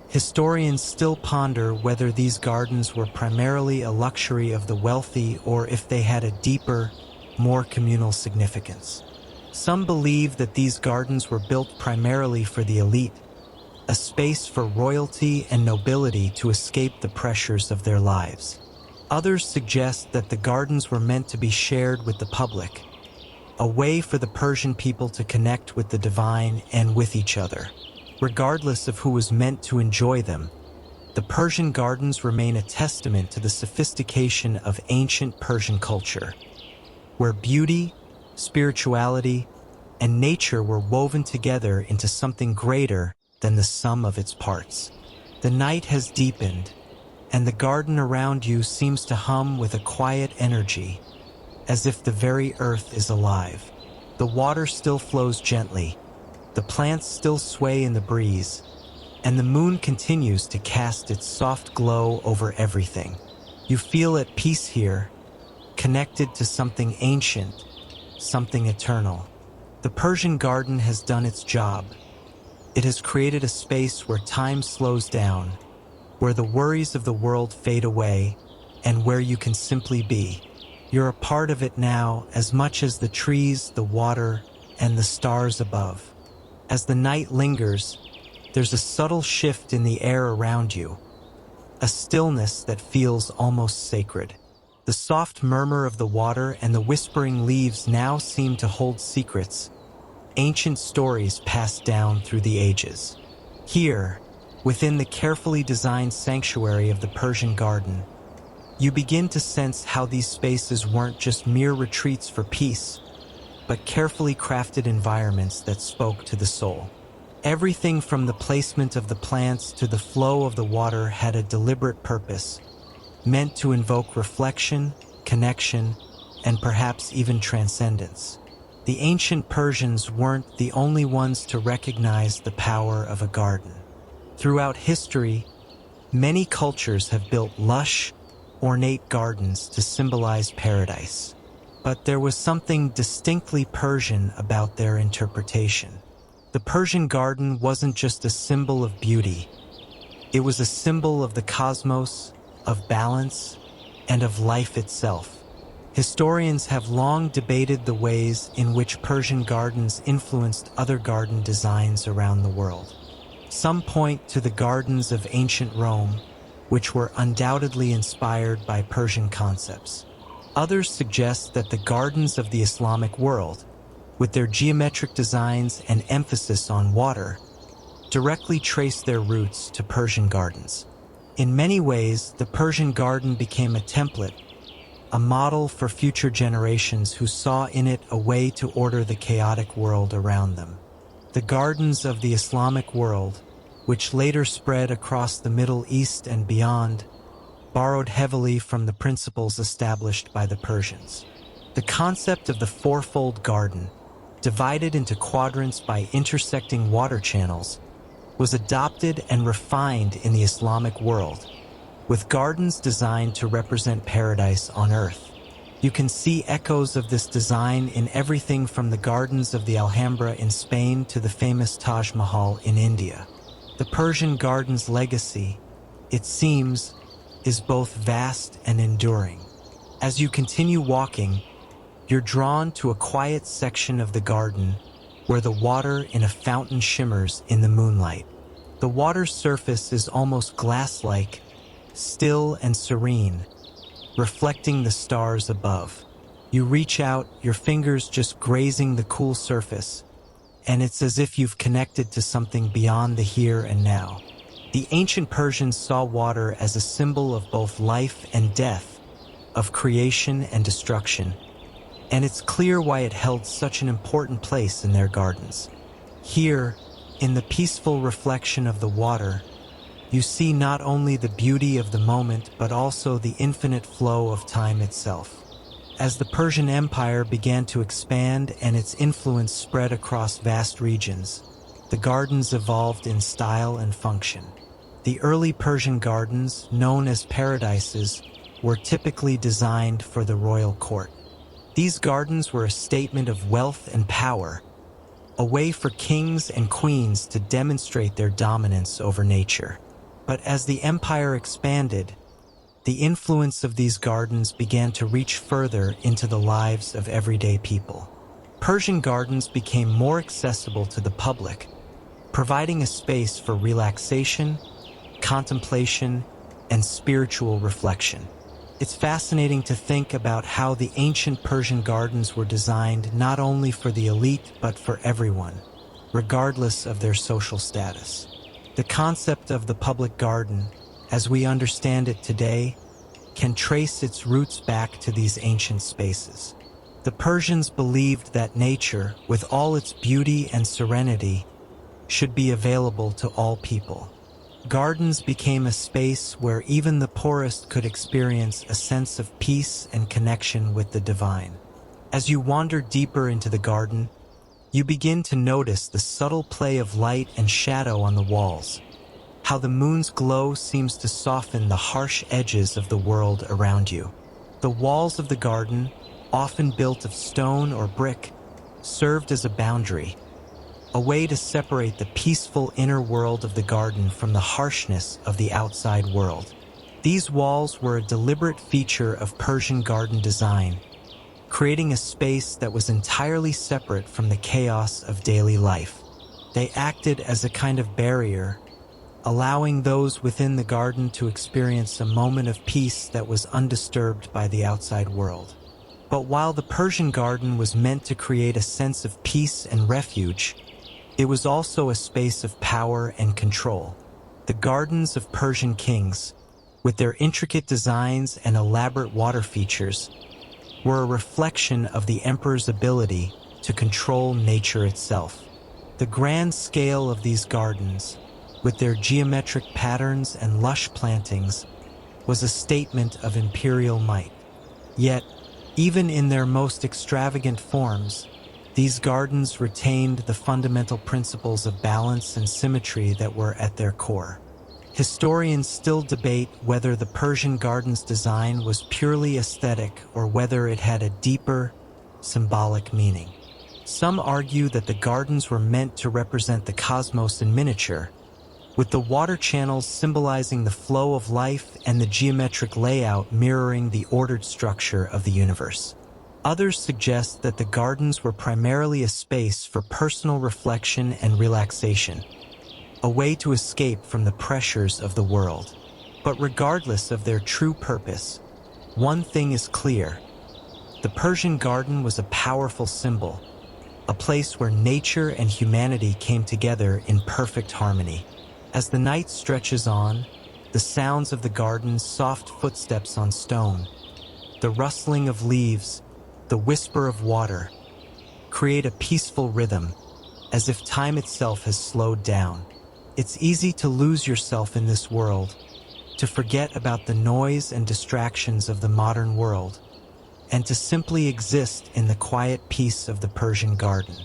Historians still ponder whether these gardens were primarily a luxury of the wealthy or if they had a deeper, more communal significance. Some believe that these gardens were built primarily for the elite, a space for royalty and nobility to escape the pressures of their lives. Others suggest that the gardens were meant to be shared with the public, a way for the Persian people to connect with the divine and with each other. Regardless of who was meant to enjoy them, the Persian gardens remain a testament to the sophistication of ancient Persian culture, where beauty, spirituality, and nature were woven together into something greater than the sum of its parts. The night has deepened, and the garden around you seems to hum with a quiet energy, as if the very earth is alive. The water still flows gently, the plants still sway in the breeze, and the moon continues to cast its soft glow over everything. You feel at peace here, connected to something ancient, something eternal. The Persian garden has done its job. It has created a space where time slows down, where the worries of the world fade away, and where you can simply be. You're a part of it now as much as the trees, the water, and the stars above. As the night lingers, there's a subtle shift in the air around you, a stillness that feels almost sacred. The soft murmur of the water and the whispering leaves now seem to hold secrets, ancient stories passed down through the ages. Here, within the carefully designed sanctuary of the Persian garden, you begin to sense how these spaces weren't just mere retreats for peace, but carefully crafted environments that spoke to the soul. Everything from the placement of the plants to the flow of the water had a deliberate purpose, meant to invoke reflection, connection, and perhaps even transcendence. The ancient Persians weren't the only ones to recognize the power of a garden. Throughout history, many cultures have built lush, ornate gardens to symbolize paradise. But there was something distinctly Persian about their interpretation. The Persian garden wasn't just a symbol of beauty. It was a symbol of the cosmos, of balance, and of life itself. Historians have long debated the ways in which Persian gardens influenced other garden designs around the world. Some point to the gardens of ancient Rome, which were undoubtedly inspired by Persian concepts. Others suggest that the gardens of the Islamic world, with their geometric designs and emphasis on water, directly trace their roots to Persian gardens. In many ways, the Persian garden became a template, a model for future generations who saw in it a way to order the chaotic world around them. The gardens of the Islamic world, which later spread across the Middle East and beyond, borrowed heavily from the principles established by the Persians. The concept of the fourfold garden, divided into quadrants by intersecting water channels, was adopted and refined in the Islamic world, with gardens designed to represent paradise on earth. You can see echoes of this design in everything from the gardens of the Alhambra in Spain to the famous Taj Mahal in India. The Persian garden's legacy, it seems, is both vast and enduring. As you continue walking, you're drawn to a quiet section of the garden where the water in a fountain shimmers in the moonlight. The water's surface is almost glass-like, still and serene, reflecting the stars above. You reach out, your fingers just grazing the cool surface, and it's as if you've connected to something beyond the here and now. The ancient Persians saw water as a symbol of both life and death, of creation and destruction, and it's clear why it held such an important place in their gardens. Here, in the peaceful reflection of the water, you see not only the beauty of the moment but also the infinite flow of time itself. As the Persian Empire began to expand and its influence spread across vast regions, the gardens evolved in style and function. The early Persian gardens, known as paradises, were typically designed for the royal court. These gardens were a statement of wealth and power, a way for kings and queens to demonstrate their dominance over nature. But as the empire expanded, the influence of these gardens began to reach further into the lives of everyday people. Persian gardens became more accessible to the public, providing a space for relaxation, contemplation, and spiritual reflection. It's fascinating to think about how the ancient Persian gardens were designed not only for the elite but for everyone, regardless of their social status. The concept of the public garden, as we understand it today, can trace its roots back to these ancient spaces. The Persians believed that nature, with all its beauty and serenity, should be available to all people. Gardens became a space where even the poorest could experience a sense of peace and connection with the divine. As you wander deeper into the garden, you begin to notice the subtle play of light and shadow on the walls, how the moon's glow seems to soften the harsh edges of the world around you. The walls of the garden, often built of stone or brick, served as a boundary, a way to separate the peaceful inner world of the garden from the harshness of the outside world. These walls were a deliberate feature of Persian garden design, creating a space that was entirely separate from the chaos of daily life. They acted as a kind of barrier, allowing those within the garden to experience a moment of peace that was undisturbed by the outside world. But while the Persian garden was meant to create a sense of peace and refuge, it was also a space of power and control. The gardens of Persian kings, with their intricate designs and elaborate water features, were a reflection of the emperor's ability to control nature itself. The grand scale of these gardens, with their geometric patterns and lush plantings, was a statement of imperial might. Yet, even in their most extravagant forms, these gardens retained the fundamental principles of balance and symmetry that were at their core. Historians still debate whether the Persian garden's design was purely aesthetic or whether it had a deeper, symbolic meaning. Some argue that the gardens were meant to represent the cosmos in miniature, with the water channels symbolizing the flow of life and the geometric layout mirroring the ordered structure of the universe. Others suggest that the gardens were primarily a space for personal reflection and relaxation, a way to escape from the pressures of the world. But regardless of their true purpose, one thing is clear: the Persian garden was a powerful symbol, a place where nature and humanity came together in perfect harmony. As the night stretches on, the sounds of the garden's soft footsteps on stone, the rustling of leaves, the whisper of water, create a peaceful rhythm, as if time itself has slowed down. It's easy to lose yourself in this world, to forget about the noise and distractions of the modern world, and to simply exist in the quiet peace of the Persian garden.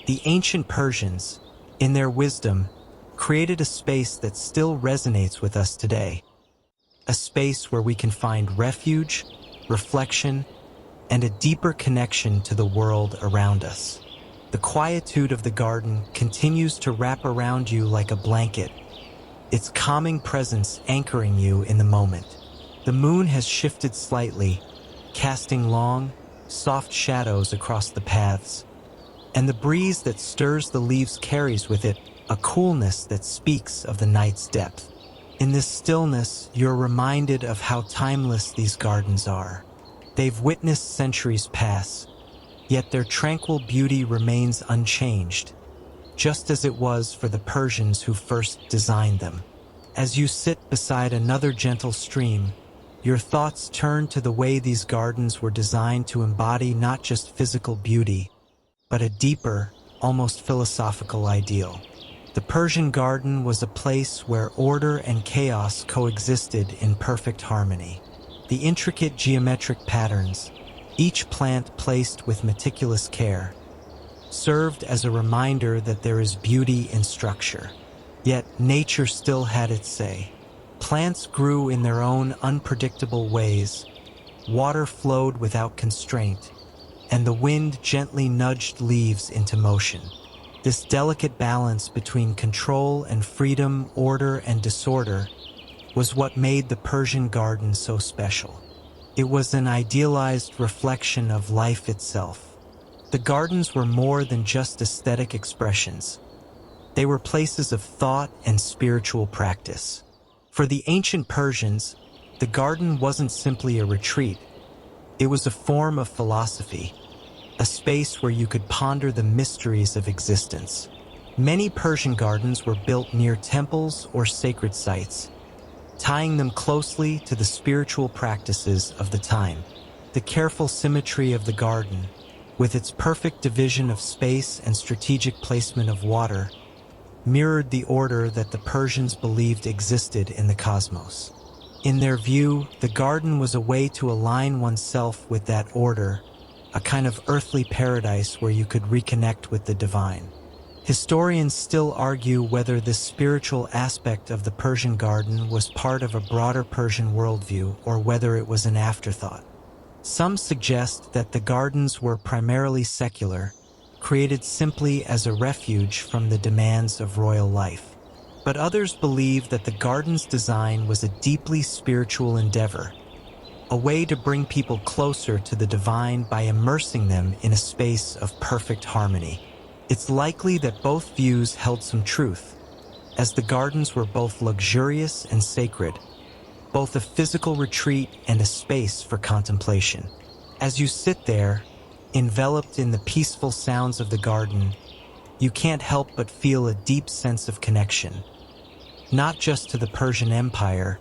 The ancient Persians, in their wisdom, created a space that still resonates with us today, a space where we can find refuge, reflection, and a deeper connection to the world around us. The quietude of the garden continues to wrap around you like a blanket, its calming presence anchoring you in the moment. The moon has shifted slightly, casting long, soft shadows across the paths, and the breeze that stirs the leaves carries with it a coolness that speaks of the night's depth. In this stillness, you're reminded of how timeless these gardens are. They've witnessed centuries pass, yet their tranquil beauty remains unchanged, just as it was for the Persians who first designed them. As you sit beside another gentle stream, your thoughts turn to the way these gardens were designed to embody not just physical beauty, but a deeper, almost philosophical ideal. The Persian garden was a place where order and chaos coexisted in perfect harmony. The intricate geometric patterns, each plant placed with meticulous care, served as a reminder that there is beauty in structure. Yet nature still had its say. Plants grew in their own unpredictable ways, water flowed without constraint, and the wind gently nudged leaves into motion. This delicate balance between control and freedom, order and disorder, was what made the Persian garden so special. It was an idealized reflection of life itself. The gardens were more than just aesthetic expressions. They were places of thought and spiritual practice. For the ancient Persians, the garden wasn't simply a retreat. It was a form of philosophy, a space where you could ponder the mysteries of existence. Many Persian gardens were built near temples or sacred sites, tying them closely to the spiritual practices of the time. The careful symmetry of the garden, with its perfect division of space and strategic placement of water, mirrored the order that the Persians believed existed in the cosmos. In their view, the garden was a way to align oneself with that order, a kind of earthly paradise where you could reconnect with the divine. Historians still argue whether this spiritual aspect of the Persian garden was part of a broader Persian worldview or whether it was an afterthought. Some suggest that the gardens were primarily secular, created simply as a refuge from the demands of royal life. But others believe that the garden's design was a deeply spiritual endeavor, a way to bring people closer to the divine by immersing them in a space of perfect harmony. It's likely that both views held some truth, as the gardens were both luxurious and sacred, both a physical retreat and a space for contemplation. As you sit there, enveloped in the peaceful sounds of the garden, you can't help but feel a deep sense of connection, not just to the Persian Empire,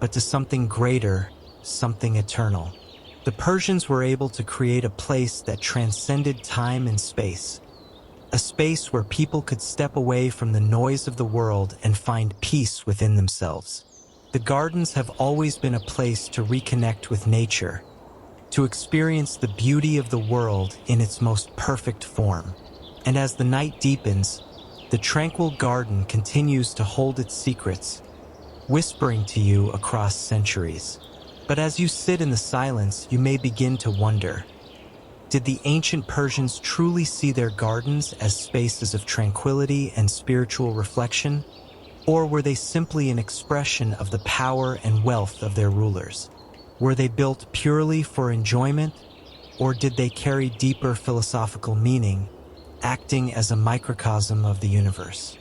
but to something greater, something eternal. The Persians were able to create a place that transcended time and space, a space where people could step away from the noise of the world and find peace within themselves. The gardens have always been a place to reconnect with nature, to experience the beauty of the world in its most perfect form. And as the night deepens, the tranquil garden continues to hold its secrets, whispering to you across centuries. But as you sit in the silence, you may begin to wonder, did the ancient Persians truly see their gardens as spaces of tranquility and spiritual reflection? Or were they simply an expression of the power and wealth of their rulers? Were they built purely for enjoyment, or did they carry deeper philosophical meaning, acting as a microcosm of the universe?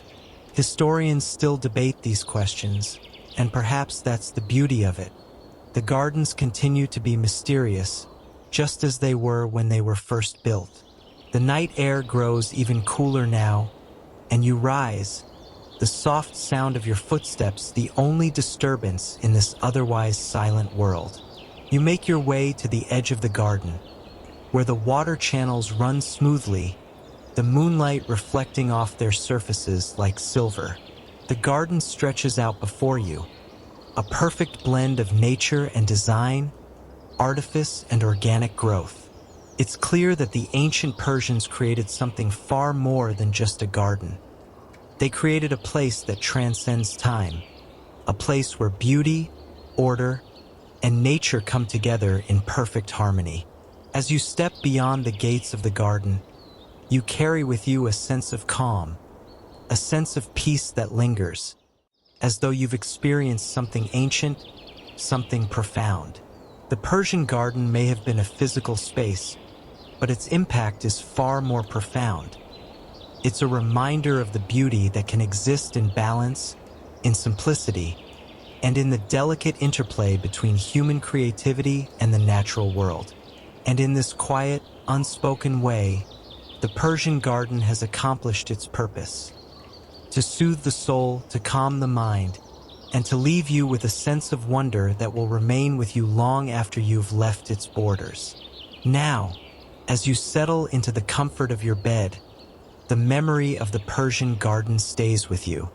Historians still debate these questions, and perhaps that's the beauty of it. The gardens continue to be mysterious, just as they were when they were first built. The night air grows even cooler now, and you rise, the soft sound of your footsteps the only disturbance in this otherwise silent world. You make your way to the edge of the garden, where the water channels run smoothly, the moonlight reflecting off their surfaces like silver. The garden stretches out before you, a perfect blend of nature and design, artifice and organic growth. It's clear that the ancient Persians created something far more than just a garden. They created a place that transcends time, a place where beauty, order, and nature come together in perfect harmony. As you step beyond the gates of the garden, you carry with you a sense of calm, a sense of peace that lingers, as though you've experienced something ancient, something profound. The Persian garden may have been a physical space, but its impact is far more profound. It's a reminder of the beauty that can exist in balance, in simplicity, and in the delicate interplay between human creativity and the natural world. And in this quiet, unspoken way, the Persian garden has accomplished its purpose: to soothe the soul, to calm the mind, and to leave you with a sense of wonder that will remain with you long after you've left its borders. Now, as you settle into the comfort of your bed, the memory of the Persian garden stays with you.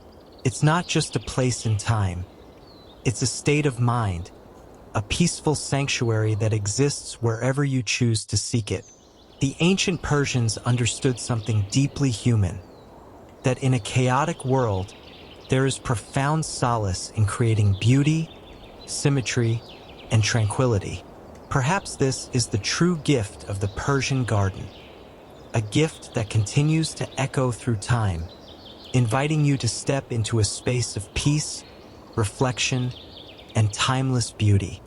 It's not just a place in time. It's a state of mind, a peaceful sanctuary that exists wherever you choose to seek it. The ancient Persians understood something deeply human, that in a chaotic world, there is profound solace in creating beauty, symmetry, and tranquility. Perhaps this is the true gift of the Persian garden, a gift that continues to echo through time, inviting you to step into a space of peace, reflection, and timeless beauty.